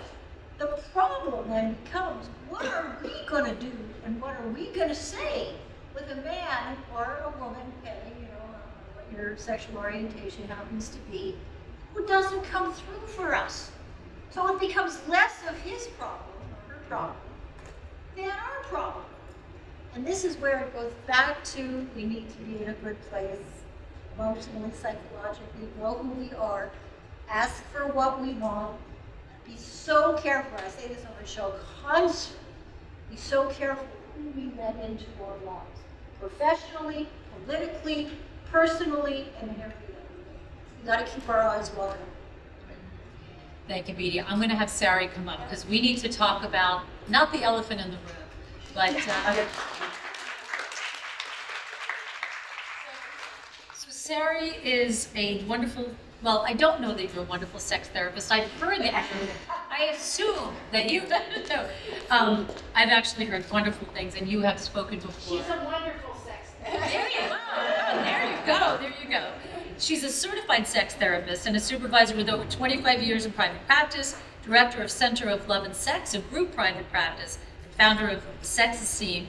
The problem then becomes, what are we going to do and what are we going to say with a man or a woman, depending, on what your sexual orientation happens to be, who doesn't come through for us? So it becomes less of his problem or her problem than our problem. And this is where it goes back to, we need to be in a good place emotionally, psychologically, know who we are, ask for what we want, be so careful. I say this on the show constantly. Be so careful who we let into our lives, professionally, politically, personally, and in every other way. We got to keep our eyes wide open. Thank you, Beatty. I'm going to have Sari come up because we need to talk about, not the elephant in the room, but so Sari is a wonderful, well, I don't know that you're a wonderful sex therapist. I've heard that. I assume that you know. I've actually heard wonderful things, and you have spoken before. She's a wonderful sex therapist. There you go. Oh, there you go. There you go. She's a certified sex therapist and a supervisor with over 25 years in private practice, director of Center of Love and Sex, a group private practice, and founder of Sex Esteem,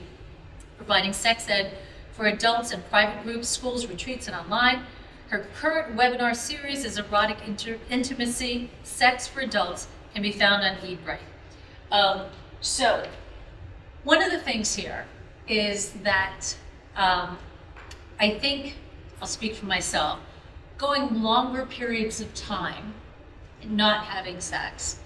providing sex ed for adults in private groups, schools, retreats, and online. Her current webinar series is Erotic Intimacy, Sex for Adults, can be found on eBright. So, one of the things here is that I think, I'll speak for myself, going longer periods of time and not having sex.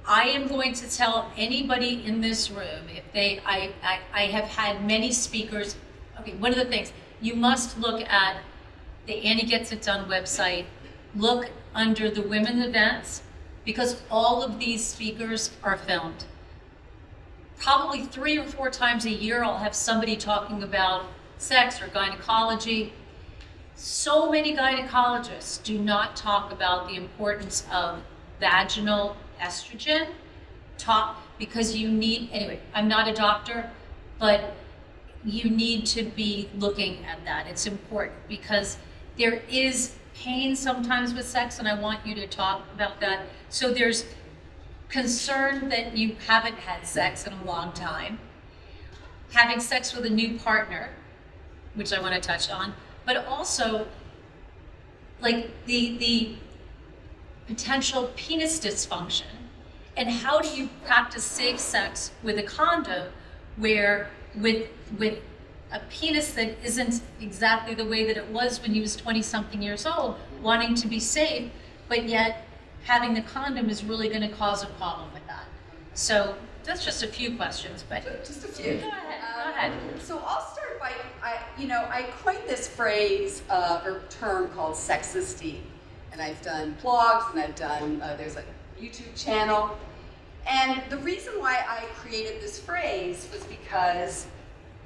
I am going to tell anybody in this room, if they, I have had many speakers, okay, one of the things, you must look at the Annie Gets It Done website, look under the women events, because all of these speakers are filmed. Probably 3 or 4 times a year, I'll have somebody talking about sex or gynecology. So many gynecologists do not talk about the importance of vaginal estrogen, because you need, anyway, I'm not a doctor, but you need to be looking at that. It's important because there is pain sometimes with sex, and I want you to talk about that. So there's concern that you haven't had sex in a long time, having sex with a new partner, which I want to touch on, but also like the potential penis dysfunction, and how do you practice safe sex with a condom where with a penis that isn't exactly the way that it was when you was 20-something years old, wanting to be safe, but yet having the condom is really going to cause a problem with that. So that's just a few questions, but Just a few. Go ahead. So I'll start by, I coined this phrase or term called sex esteem. And I've done blogs, and I've done, there's a YouTube channel. And the reason why I created this phrase was because,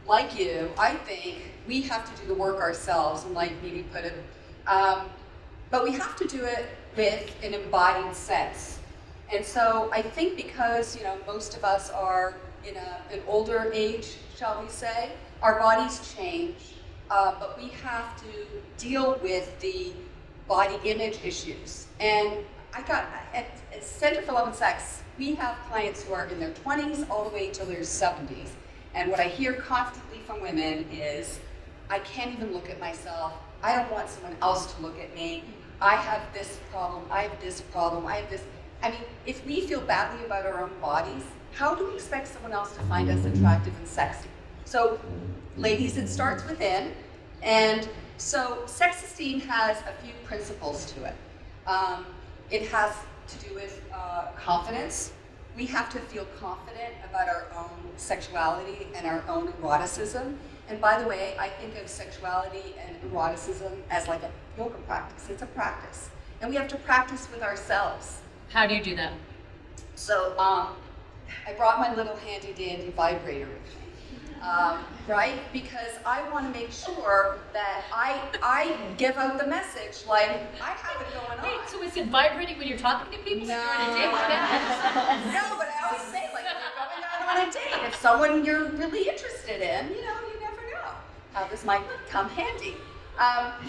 like you, I think we have to do the work ourselves, and like Nidhi put it, but we have to do it with an embodied sense. And so I think because, most of us are in an older age, shall we say, our bodies change, but we have to deal with the body image issues. And at Center for Love and Sex, we have clients who are in their 20s all the way till their 70s. And what I hear constantly from women is, I can't even look at myself. I don't want someone else to look at me. I have this problem, I have this problem, I have this. I mean, if we feel badly about our own bodies, how do we expect someone else to find us attractive and sexy? So, ladies, it starts within. And so sex esteem has a few principles to it. It has to do with confidence. We have to feel confident about our own sexuality and our own eroticism. And by the way, I think of sexuality and eroticism as like a yoga practice. It's a practice. And we have to practice with ourselves. how do you do that? So I brought my little handy dandy vibrator with me, right? Because I want to make sure that I give out the message like I have it going on. Wait, so is it vibrating when you're talking to people? No. You're on a date with them? No, but I always say, like, if you're going out on a date, if someone you're really interested in, you never know how this might come handy.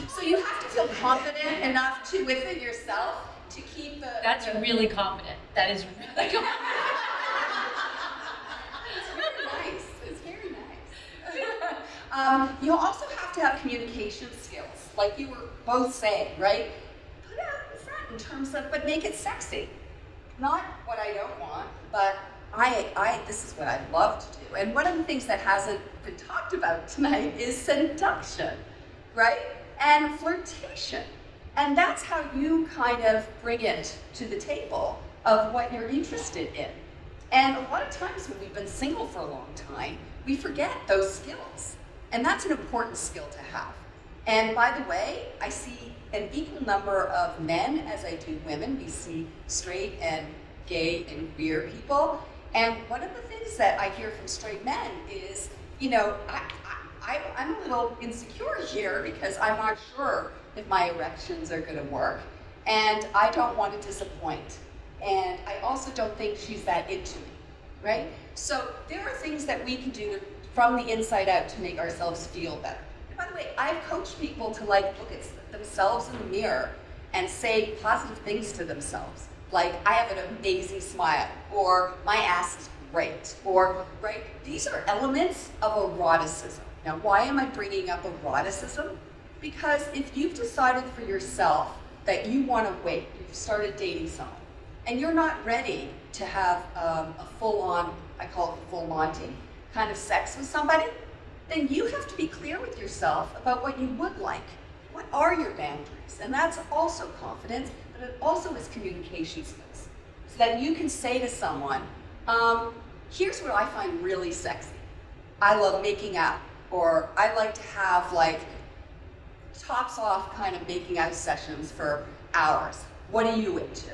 So you have to feel confident enough to within yourself to keep the. That's really confident. That is really confident. Nice. It's very nice. You also have to have communication skills, like you were both saying, right? Put it out in front in terms of, but make it sexy. Not what I don't want, but this is what I love to do. And one of the things that hasn't been talked about tonight is seduction, right? and flirtation. And that's how you kind of bring it to the table of what you're interested in. And a lot of times when we've been single for a long time, we forget those skills. And that's an important skill to have. And by the way, I see an equal number of men as I do women. We see straight and gay and queer people. And one of the things that I hear from straight men is, you know, I'm a little insecure here because I'm not sure if my erections are gonna work. And I don't want to disappoint. And I also don't think she's that into me, right? So there are things that we can do from the inside out to make ourselves feel better. And by the way, I've coached people to like look at themselves in the mirror and say positive things to themselves. Like, I have an amazing smile, or my ass is great, or, right? These are elements of eroticism. Now, why am I bringing up eroticism? Because if you've decided for yourself that you want to wait, you've started dating someone, and you're not ready to have a full-on, I call it full Monty, kind of sex with somebody, then you have to be clear with yourself about what you would like. What are your boundaries? And that's also confidence, but it also is communication skills. So that you can say to someone, here's what I find really sexy. I love making out, or I like to have like tops off kind of making out sessions for hours. What are you into?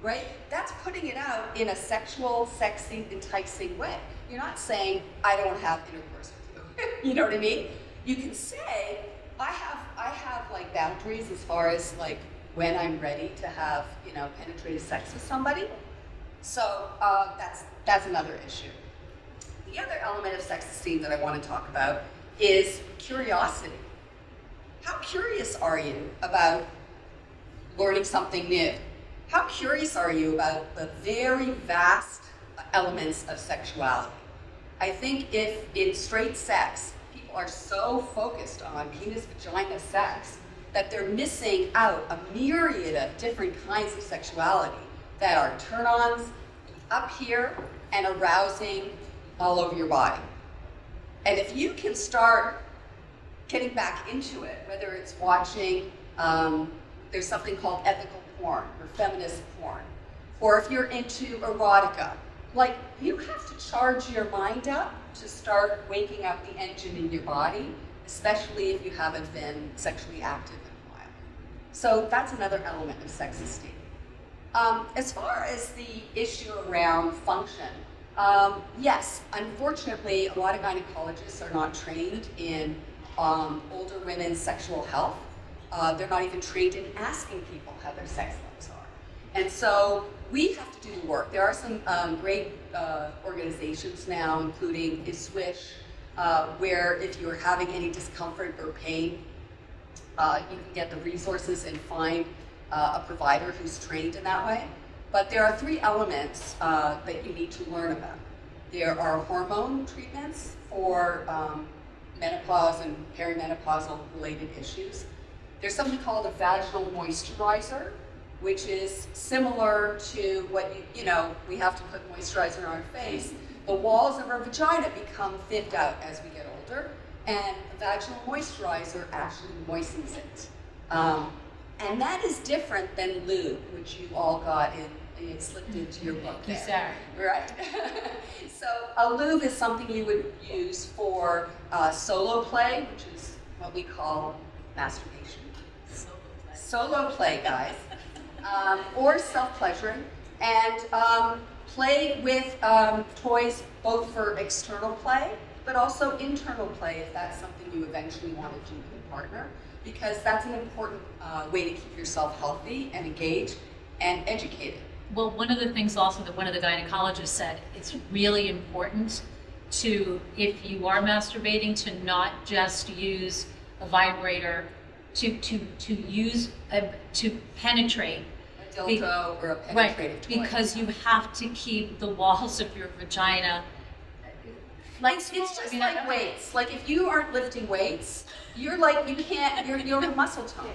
Right? That's putting it out in a sexual, sexy, enticing way. You're not saying, I don't have intercourse with you. You know what I mean? You can say, I have like boundaries as far as like when I'm ready to have, you know, penetrative sex with somebody. So that's another issue. The other element of sex esteem that I want to talk about is curiosity. How curious are you about learning something new? How curious are you about the very vast elements of sexuality? I think if in straight sex, people are so focused on penis-vagina sex that they're missing out a myriad of different kinds of sexuality that are turn-ons up here and arousing all over your body. And if you can start getting back into it, whether it's watching, there's something called ethical porn or feminist porn, or if you're into erotica, like you have to charge your mind up to start waking up the engine in your body, especially if you haven't been sexually active in a while. So that's another element of sex esteem. As far as the issue around function, yes, unfortunately, a lot of gynecologists are not trained in older women's sexual health. They're not even trained in asking people how their sex lives are. And so we have to do the work. There are some great organizations now, including ISWISH, where if you're having any discomfort or pain, you can get the resources and find a provider who's trained in that way. But there are three elements that you need to learn about. There are hormone treatments for menopause and perimenopausal related issues. There's something called a vaginal moisturizer, which is similar to what you know, we have to put moisturizer on our face. The walls of our vagina become thinned out as we get older, and a vaginal moisturizer actually moistens it. And that is different than lube, which you all got it slipped into your book there. Sorry. Right. So a lube is something you would use for solo play, which is what we call masturbation. Solo play, guys. Or self-pleasuring. And play with toys both for external play, but also internal play if that's something you eventually want to do with a partner, because that's an important way to keep yourself healthy and engaged and educated. Well, one of the things also that one of the gynecologists said, it's really important to, if you are masturbating, to not just use a vibrator, to use to penetrate. A dildo or a penetrative toy. Because you have to keep the walls of your vagina flexible. It's just like weights. Like if you aren't lifting weights, you're like, you don't have muscle tone.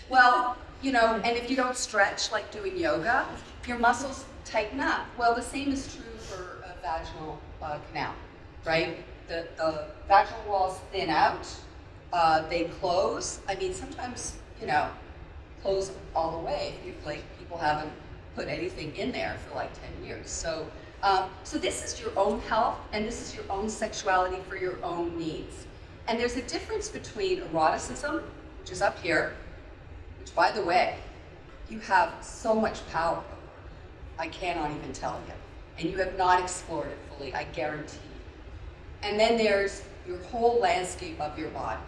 Well, you know, and if you don't stretch like doing yoga, your muscles tighten up. Well, the same is true for a vaginal canal, right? The vaginal walls thin out, They close. I mean, sometimes, close all the way. Like people haven't put anything in there for like 10 years. So this is your own health, and this is your own sexuality for your own needs. And there's a difference between eroticism, which is up here, which, by the way, you have so much power over. I cannot even tell you. And you have not explored it fully, I guarantee you. And then there's your whole landscape of your body.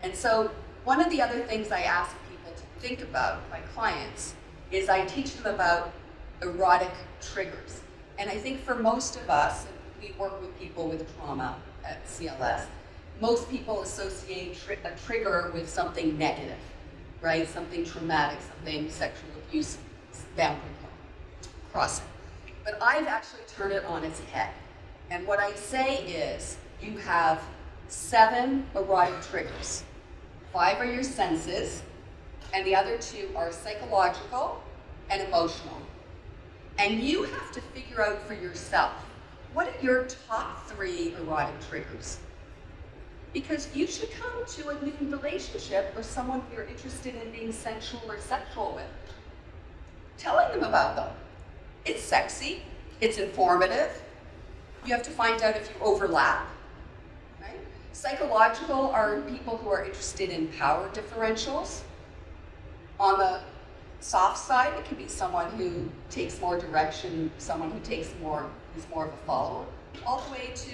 And so one of the other things I ask people to think about, my clients, is I teach them about erotic triggers. And I think for most of us, we work with people with trauma at CLS, most people associate a trigger with something negative, right? Something traumatic, something sexual abuse, boundary crossing. But I've actually turned it on its head. And what I say is, you have 7 erotic triggers. 5 are your senses, and the other 2 are psychological and emotional. And you have to figure out for yourself, what are your top 3 erotic triggers? Because you should come to a new relationship or someone you're interested in being sensual or sexual with, telling them about them. It's sexy, it's informative. You have to find out if you overlap, right? Psychological are people who are interested in power differentials. On the soft side, it can be someone who takes more direction, someone who takes more, who's more of a follower, all the way to,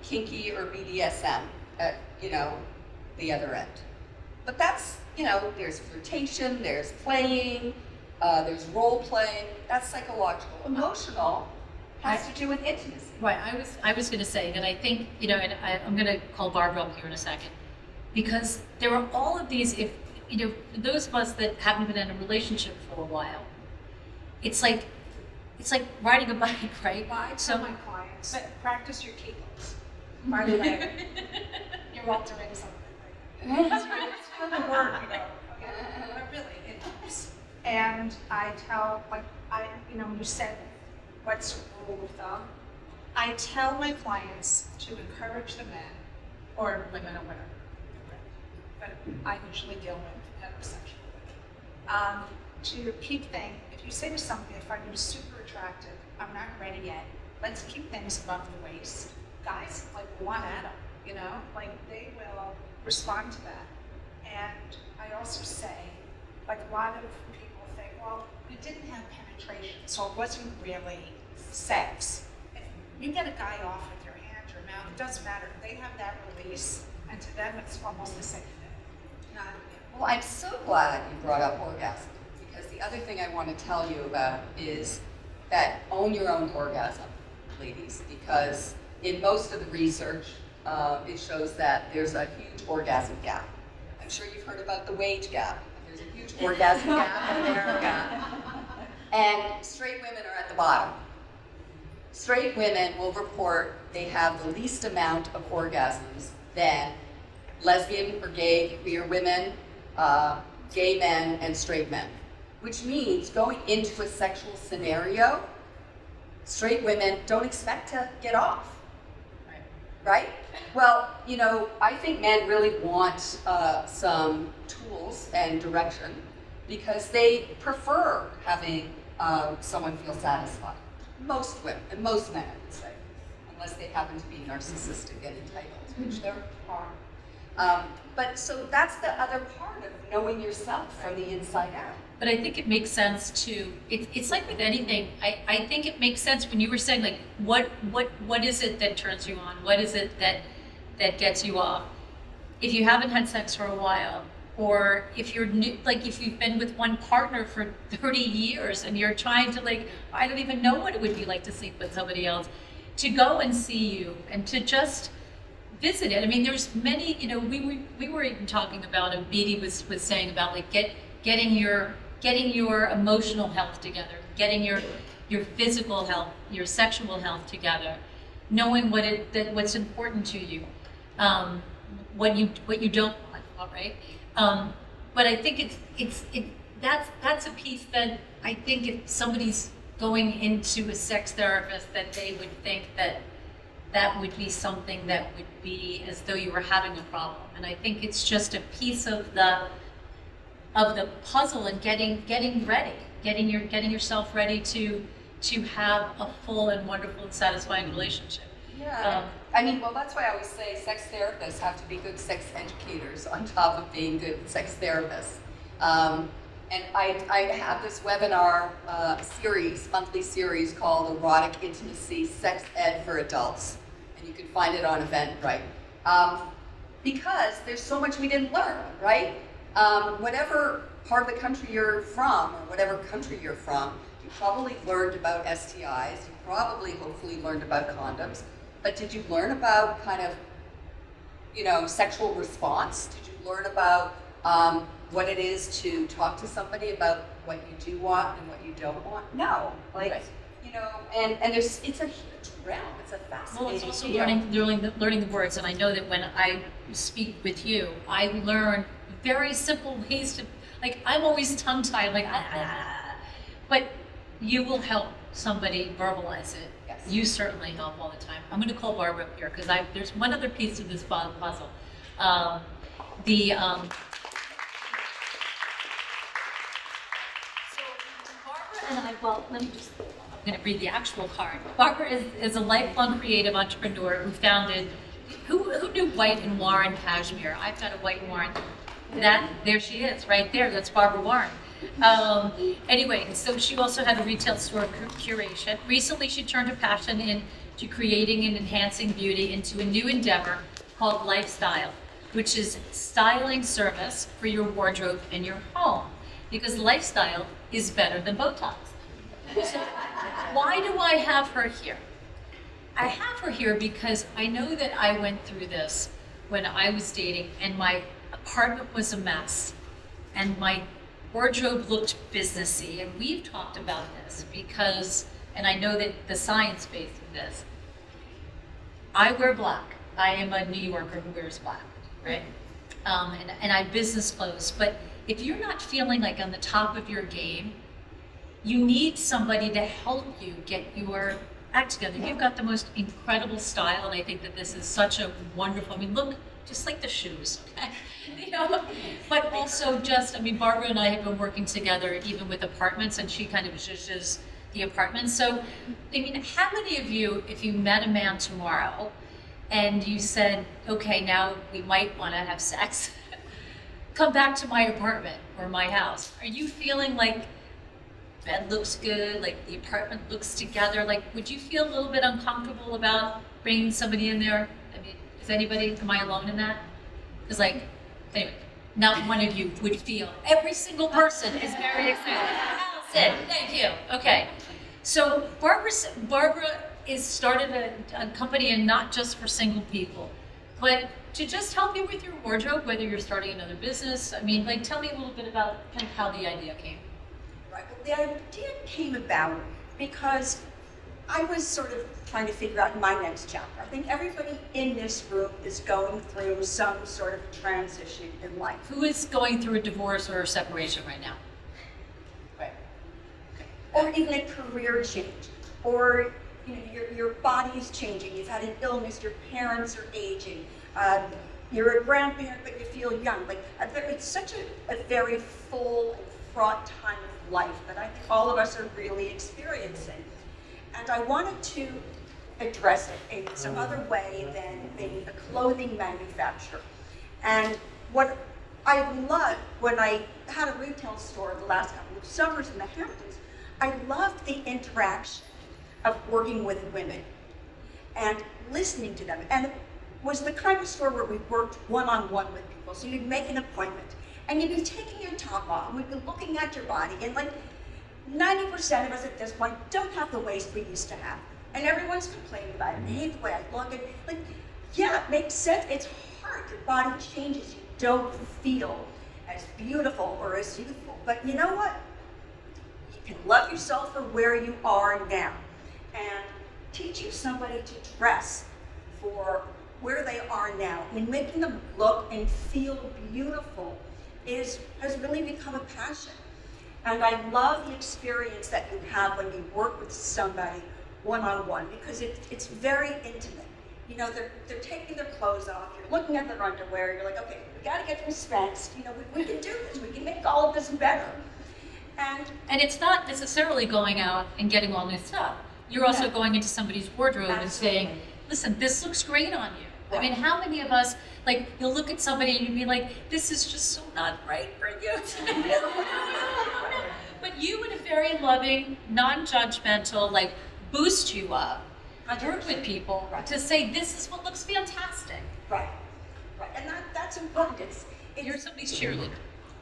kinky or BDSM at, the other end. But that's, there's flirtation, there's playing, there's role playing, that's psychological. Emotional has to do with intimacy. Right, I was going to say that I think, and I'm going to call Barbara up here in a second, because there are all of these, if, for those of us that haven't been in a relationship for a while, it's like riding a bike, right? Well, I tell my clients, practice your Kegels. By the way, you're all doing something right now. It's for the word, okay? But really, it helps. And I tell, you said, what's the rule of thumb? I tell my clients to encourage the men, or women, or whatever, but I usually deal with heterosexual women, to keep things, if you say to somebody, I find you super attractive, I'm not ready yet, let's keep things above the waist. Guys, one at them, they will respond to that. And I also say, a lot of people think, well, we didn't have penetration, so it wasn't really sex. If you get a guy off with your hand or mouth, it doesn't matter. They have that release, and to them, it's almost the same thing. Well, I'm so glad you brought up orgasm, because the other thing I want to tell you about is that own your own orgasm, ladies, because in most of the research, it shows that there's a huge orgasm gap. I'm sure you've heard about the wage gap. There's a huge orgasm gap in America. And straight women are at the bottom. Straight women will report they have the least amount of orgasms than lesbian or gay, queer women, gay men, and straight men. Which means going into a sexual scenario, straight women don't expect to get off. Right? Well, I think men really want some tools and direction because they prefer having someone feel satisfied. Most women, and most men, I would say, unless they happen to be narcissistic and entitled, which there are. But so that's the other part of knowing yourself from the inside out. But I think it makes sense to, it's like with anything, I think it makes sense when you were saying, what is it that turns you on? What is it that gets you off? If you haven't had sex for a while, or if you're new, if you've been with one partner for 30 years and you're trying to I don't even know what it would be like to sleep with somebody else, to go and see you and to just visit it. I mean, there's many, we were even talking about, and Beatty was saying about getting your emotional health together, getting your physical health, your sexual health together, knowing what's important to you, what you don't want, all right? But I think that's a piece that I think if somebody's going into a sex therapist, that they would think that that would be something that would be as though you were having a problem. And I think it's just a piece of the puzzle and getting ready, getting yourself ready to have a full and wonderful and satisfying relationship. Yeah, I mean, well, that's why I always say sex therapists have to be good sex educators on top of being good sex therapists. And I have this webinar series, monthly series called Erotic Intimacy Sex Ed for Adults. And you can find it on Eventbrite. Because there's so much we didn't learn, right? Whatever part of the country you're from, or whatever country you're from, you probably learned about STIs, you probably, hopefully learned about condoms, but did you learn about kind of, sexual response? Did you learn about what it is to talk to somebody about what you do want and what you don't want? No, Right. And it's a huge realm. It's a fascinating Well, it's also field. learning the words, and I know that when I speak with you, I learn very simple ways to, like, I'm always tongue-tied, like, but you will help somebody verbalize it. Yes. You certainly help all the time. I'm going to call Barbara up here, because there's one other piece of this puzzle. So Barbara and I, well, let me just, I'm going to read the actual card. Barbara is a lifelong creative entrepreneur who founded, who knew White and Warren Cashmere? I've got a White and Warren. There she is, right there. That's Barbara Warren. Anyway, so she also had a retail store curation. Recently, she turned her passion into creating and enhancing beauty into a new endeavor called Lifestyle, which is styling service for your wardrobe and your home. Because lifestyle is better than Botox. So why do I have her here? I have her here because I know that I went through this when I was dating, and my apartment was a mess, and my wardrobe looked businessy. And we've talked about this because, and I know that the science base of this, I wear black. I am a New Yorker who wears black, right? And I have business clothes. But if you're not feeling like on the top of your game, you need somebody to help you get your act together. You've got the most incredible style, and I think that this is such a wonderful, I mean, look, just like the shoes, okay? But also just, I mean, Barbara and I have been working together even with apartments, and she kind of zhuzhes the apartments. So, I mean, how many of you, if you met a man tomorrow and you said, okay, now we might want to have sex, come back to my apartment or my house? Are you feeling like bed looks good, like the apartment looks together? Like, would you feel a little bit uncomfortable about bringing somebody in there? I mean, is anybody, am I alone in that? Because, like, anyway, not one of you would feel. Every single person is very excited. Allison, thank you. Okay. So Barbara is started a company, and not just for single people, but to just help you with your wardrobe, whether you're starting another business. I mean, like, tell me a little bit about kind of how the idea came. Right. Well, the idea came about because I was sort of trying to figure out my next chapter. I think everybody in this room is going through some sort of transition in life. Who is going through a divorce or a separation right now? Right. Or even a career change, or your body's changing. You've had an illness. Your parents are aging. You're a grandparent, but you feel young. Like, it's such a very full and fraught time of life that I think all of us are really experiencing. And I wanted to address it in some other way than being a clothing manufacturer. And what I loved when I had a retail store the last couple of summers in the Hamptons, I loved the interaction of working with women and listening to them. And it was the kind of store where we worked one-on-one with people. So you'd make an appointment and you'd be taking your top off, and we'd be looking at your body, and like 90% of us at this point don't have the waist we used to have. And everyone's complaining about it. I hate the way I look. And like, yeah, it makes sense. It's hard. Your body changes. You don't feel as beautiful or as youthful. But you know what? You can love yourself for where you are now. And teaching somebody to dress for where they are now, I mean, making them look and feel beautiful has really become a passion. And I love the experience that you have when you work with somebody one-on-one, because it's very intimate. You know, they're taking their clothes off, you're looking at their underwear, you're like, okay, we gotta get this fixed, you know, we can do this, we can make all of this better. And it's not necessarily going out and getting all new stuff. You're also No. going into somebody's wardrobe and saying, Absolutely. listen, this looks great on you. I Right. mean, how many of us, like, you'll look at somebody and you'll be like, this is just so not right for you. But you, in a very loving, non-judgmental, like, boost you up, work with people Right. to say, this is what looks fantastic. Right, right, and that's important. You're somebody's cheerleader.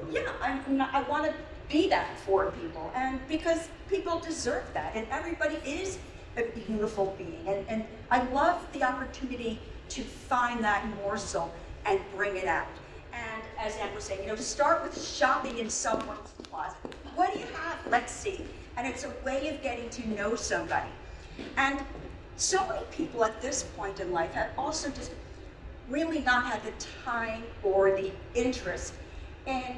Yeah, I want to be that for people, and because people deserve that, and everybody is a beautiful being, and I love the opportunity to find that morsel and bring it out. And as Anne was saying, you know, to start with shopping in someone's closet. What do you have? Let's see. And it's a way of getting to know somebody. And so many people at this point in life have also just really not had the time or the interest in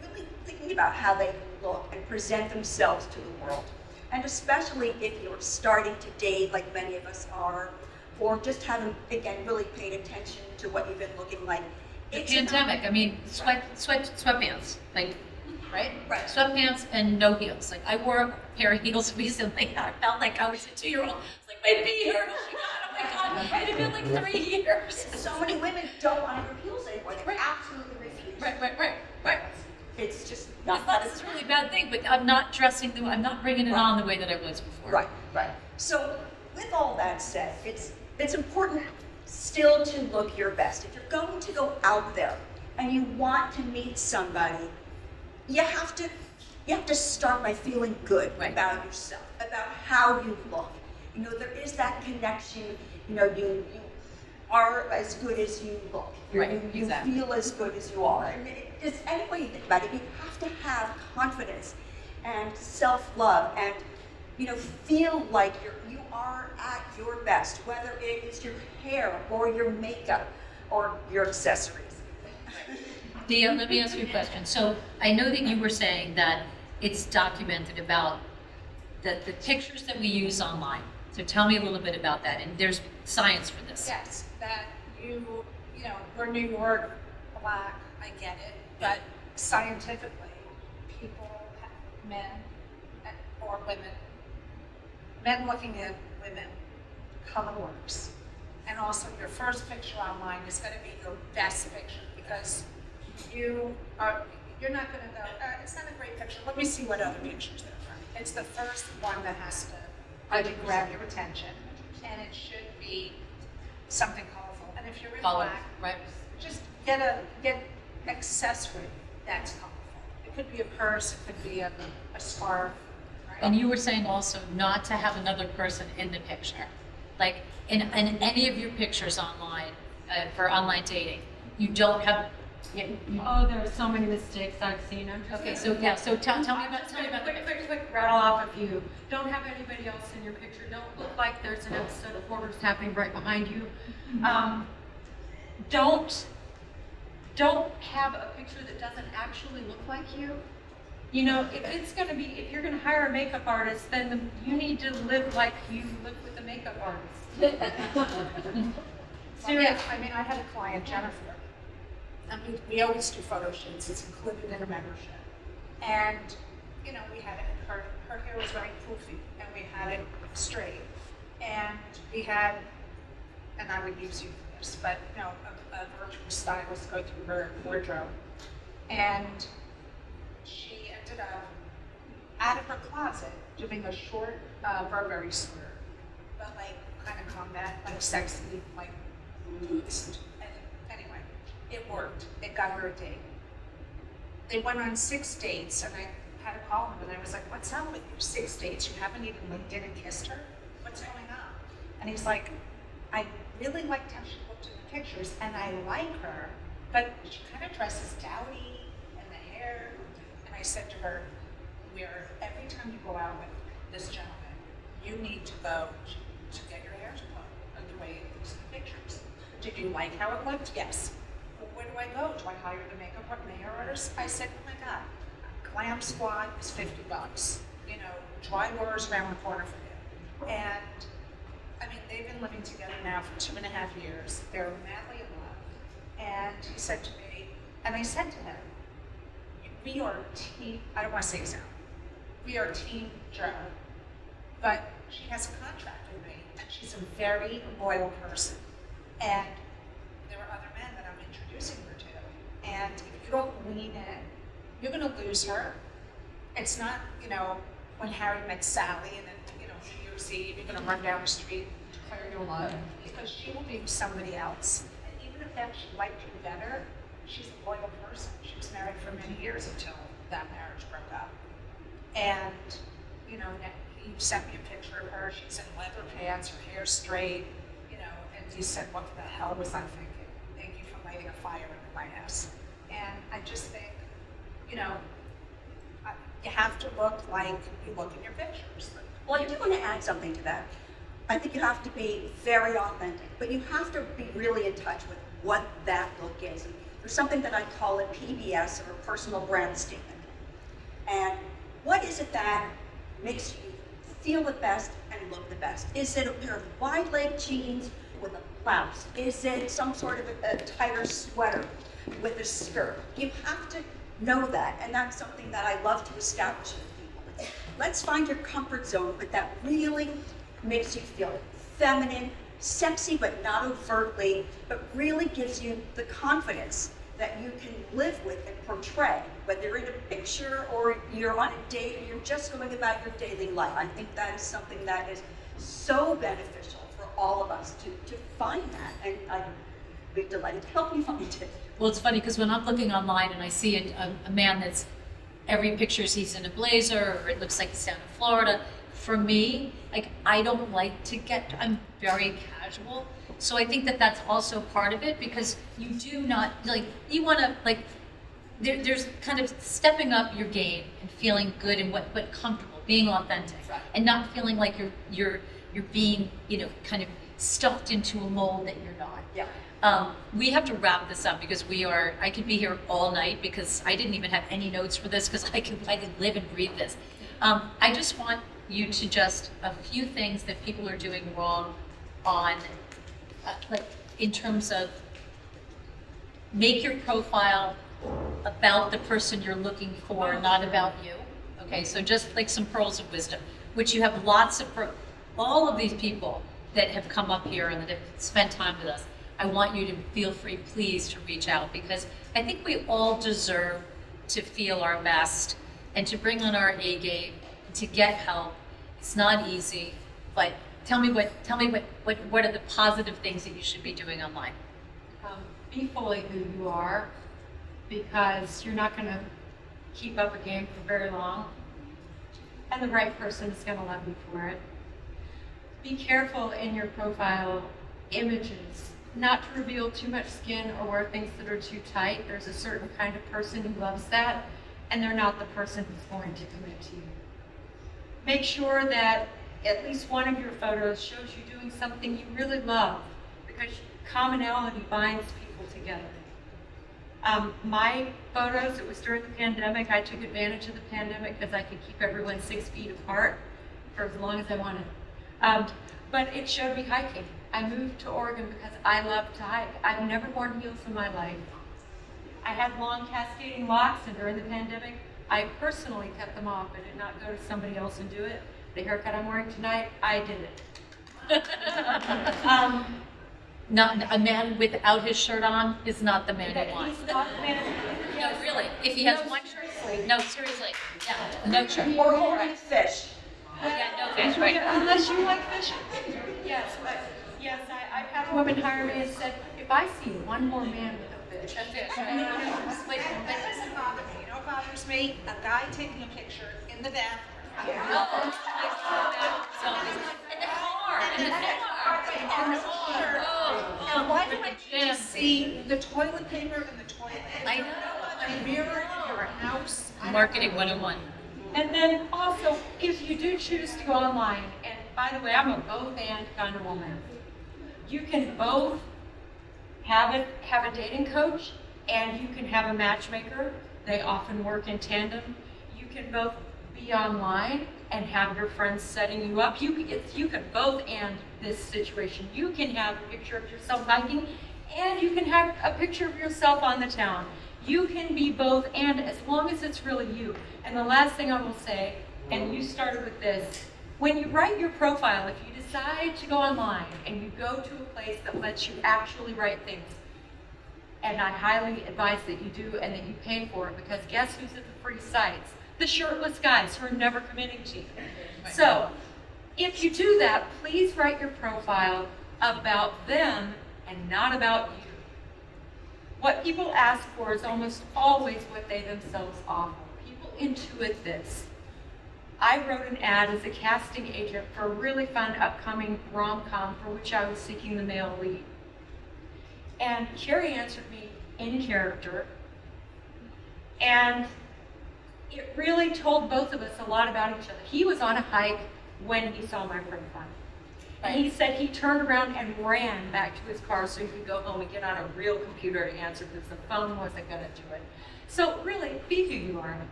really thinking about how they look and present themselves to the world. And especially if you're starting to date like many of us are, or just haven't, again, really paid attention to what you've been looking like. The It's pandemic, I mean, sweatpants, like, right? Right. Sweatpants and no heels. Like, I wore a pair of heels recently, and I felt like I was a 2-year-old. It's like, my feet hurt, oh my God, it had been like 3 years. So many women don't want to wear heels anymore. They absolutely refuse. Right. It's just It's not. not necessarily a bad thing, but I'm not dressing, I'm not bringing it on the way that I was before. Right. So, with all that said, it's important still to look your best. If you're going to go out there and you want to meet somebody, you have to start by feeling good Right. about yourself, about how you look. You know, there is that connection. You know, you are as good as you look. Right, You exactly. feel as good as you are. And it's any way you think about it, you have to have confidence and self-love and, you know, feel like you are at your best, whether it is your hair or your makeup or your accessories. Let me ask you a question. So I know that you were saying that it's documented about the pictures that we use online. So tell me a little bit about that. And there's science for this. Yes, that you know, we're New York, Black, I get it, but scientifically, people, men or women, men looking at women, color works. And also your first picture online is going to be your best picture because you're not going to go, it's not a great picture, let me see what other pictures there are. It's the first one that has to grab your attention, and it should be something colorful. And if you're in Color, Black, right? just get accessory that's colorful. It could be a purse, it could be a scarf, right? And you were saying also not to have another person in the picture. Like in any of your pictures online, for online dating, you don't have. Oh, there are so many mistakes I've seen. Okay, so yeah, so tell me about Quick, rattle off a few. Don't have anybody else in your picture. Don't look like there's an episode of Hoarders happening right behind you. Don't have a picture that doesn't actually look like you. You know, if you're gonna hire a makeup artist, then you need to live like you live with a makeup artist. Yeah, I mean, I had a client, Jennifer. I mean, we always do photo shoots. It's included in a membership. And, you know, we had it, her hair was very poofy, and we had it straight. And we had, and I would use you for this, but, you know, a virtual stylist go through her wardrobe. And she ended up out of her closet doing a short Burberry skirt, but like kind of combat, like sexy, like boost. And anyway, it worked. It got her a date. They went on 6 dates, and I had to call him, and I was like, "What's up with you? 6 dates? You haven't even LinkedIn and kissed her? What's going on?" And he's like, "I really liked how she looked in the pictures, and I like her, but she kind of dresses dowdy, and the hair." And I said to her, "Where every time you go out with this gentleman, you need to go to get your hair done the way it looks in the pictures. Did you like how it looked? Yes. Well, where do I go? Do I hire the makeup artist, the hair artist?" I said, "Oh my God, Glam Squad is $50. You know, dry water's around the corner for you." And I mean, they've been living together now for 2.5 years. They're madly in love. And he said to me, and I said to him, we are team, I don't want to say so, we are team Joe, but she has a contract with me, and she's a very loyal person. And there are other men that I'm introducing her to. And if you don't lean in, you're going to lose her. It's not, you know, when Harry met Sally and then, you know, New Year's Eve, you're going to run down the street and declare your love, because she will be with somebody else. And even if that she liked you better, she's a loyal person. She was married for many years until that marriage broke up. And, you know, he sent me a picture of her. She's in leather pants, her hair straight, you know, and he said, what the hell was I thinking? Thank you for lighting a fire under my ass. And I just think, you know, you have to look like you look in your pictures. Well, I do want to add something to that. I think you have to be very authentic, but you have to be really in touch with what that look is. And there's something that I call a PBS, or a personal brand statement. And what is it that makes you feel the best and look the best? Is it a pair of wide leg jeans with a blouse? Is it some sort of a tighter sweater with a skirt? You have to know that, and that's something that I love to establish with people. Let's find your comfort zone, but that really makes you feel feminine, sexy, but not overtly, but really gives you the confidence that you can live with and portray, whether you're in a picture or you're on a date or you're just going about your daily life. I think that is something that is so beneficial for all of us to find that, and I'd be delighted to help you find it. Well, it's funny because when I'm looking online and I see a man that's, every picture he's in a blazer or it looks like he's down in Florida, for me, like, I don't like to get, I'm very casual. So I think that that's also part of it, because you do not, like, you want to, like, there's kind of stepping up your game and feeling good and but comfortable, being authentic, and not feeling like you're being, you know, kind of stuffed into a mold that you're not. Yeah. We have to wrap this up because I could be here all night, because I didn't even have any notes for this, because I could live and breathe this. I just want you to just, a few things that people are doing wrong on, like, in terms of, make your profile about the person you're looking for, not about you. Okay, so just like some pearls of wisdom, which you have lots of, all of these people that have come up here and that have spent time with us. I want you to feel free, please, to reach out, because I think we all deserve to feel our best and to bring on our A game, to get help. It's not easy, but tell me what are the positive things that you should be doing online? Be fully who you are, because you're not going to keep up a game for very long, and the right person is going to love you for it. Be careful in your profile images, not to reveal too much skin or wear things that are too tight. There's a certain kind of person who loves that, and they're not the person who's going to commit to you. Make sure that at least one of your photos shows you doing something you really love, because commonality binds people together. My photos, it was during the pandemic. I took advantage of the pandemic because I could keep everyone 6 feet apart for as long as I wanted. But it showed me hiking. I moved to Oregon because I love to hike. I've never worn heels in my life. I had long cascading locks, and during the pandemic, I personally kept them off. I did not go to somebody else and do it. The haircut I'm wearing tonight, I did it. Not a man without his shirt on is not the man you want. He's not the man. No, really. If he has one shirt, no, seriously, yeah, no shirt. Or holding fish. Yeah, no fish, right? Unless you like fishing. Yes, but yes, I've had a woman hire me and said, if I see one more man with a fish. A fish. Wait, That doesn't bother me. You know what bothers me? A guy taking a picture in the bathroom. in the car. And why do I need to see the toilet paper in the toilet? I know. A mirror in your house. Marketing 101. And then also, if you do choose to go online, and by the way, I'm a both and kind of woman. You can both have a dating coach, and you can have a matchmaker. They often work in tandem. You can both be online and have your friends setting you up. You can both and this situation. You can have a picture of yourself hiking, and you can have a picture of yourself on the town. You can be both and, as long as it's really you. And the last thing I will say, and you started with this, when you write your profile, if you decide to go online and you go to a place that lets you actually write things, and I highly advise that you do and that you pay for it, because guess who's at the free sites? The shirtless guys who are never committing to you. So if you do that, please write your profile about them and not about you. What people ask for is almost always what they themselves offer. People intuit this. I wrote an ad as a casting agent for a really fun upcoming rom-com for which I was seeking the male lead. And Carrie answered me in character, and it really told both of us a lot about each other. He was on a hike when he saw my profile. And he said he turned around and ran back to his car so he could go home and get on a real computer to answer because the phone wasn't going to do it. So really, be who you are.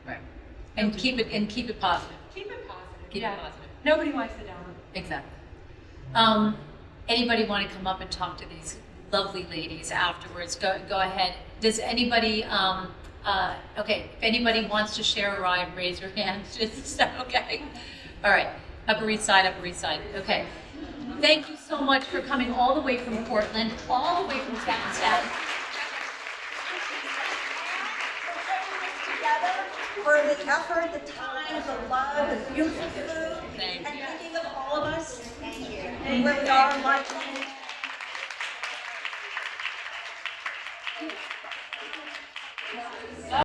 Right. And keep it positive. Keep it positive. Keep it positive. Nobody wants to down. Exactly. Anybody want to come up and talk to these lovely ladies afterwards? Go ahead. Does anybody? Okay. If anybody wants to share a ride, raise your hand. Just okay. All right. Upper East Side. Okay. Thank you so much for coming all the way from Portland, all the way from Town. For the effort, the time, the love, the beautiful food, Thank and you. thinking of all of us. Thank you. Where we are in life.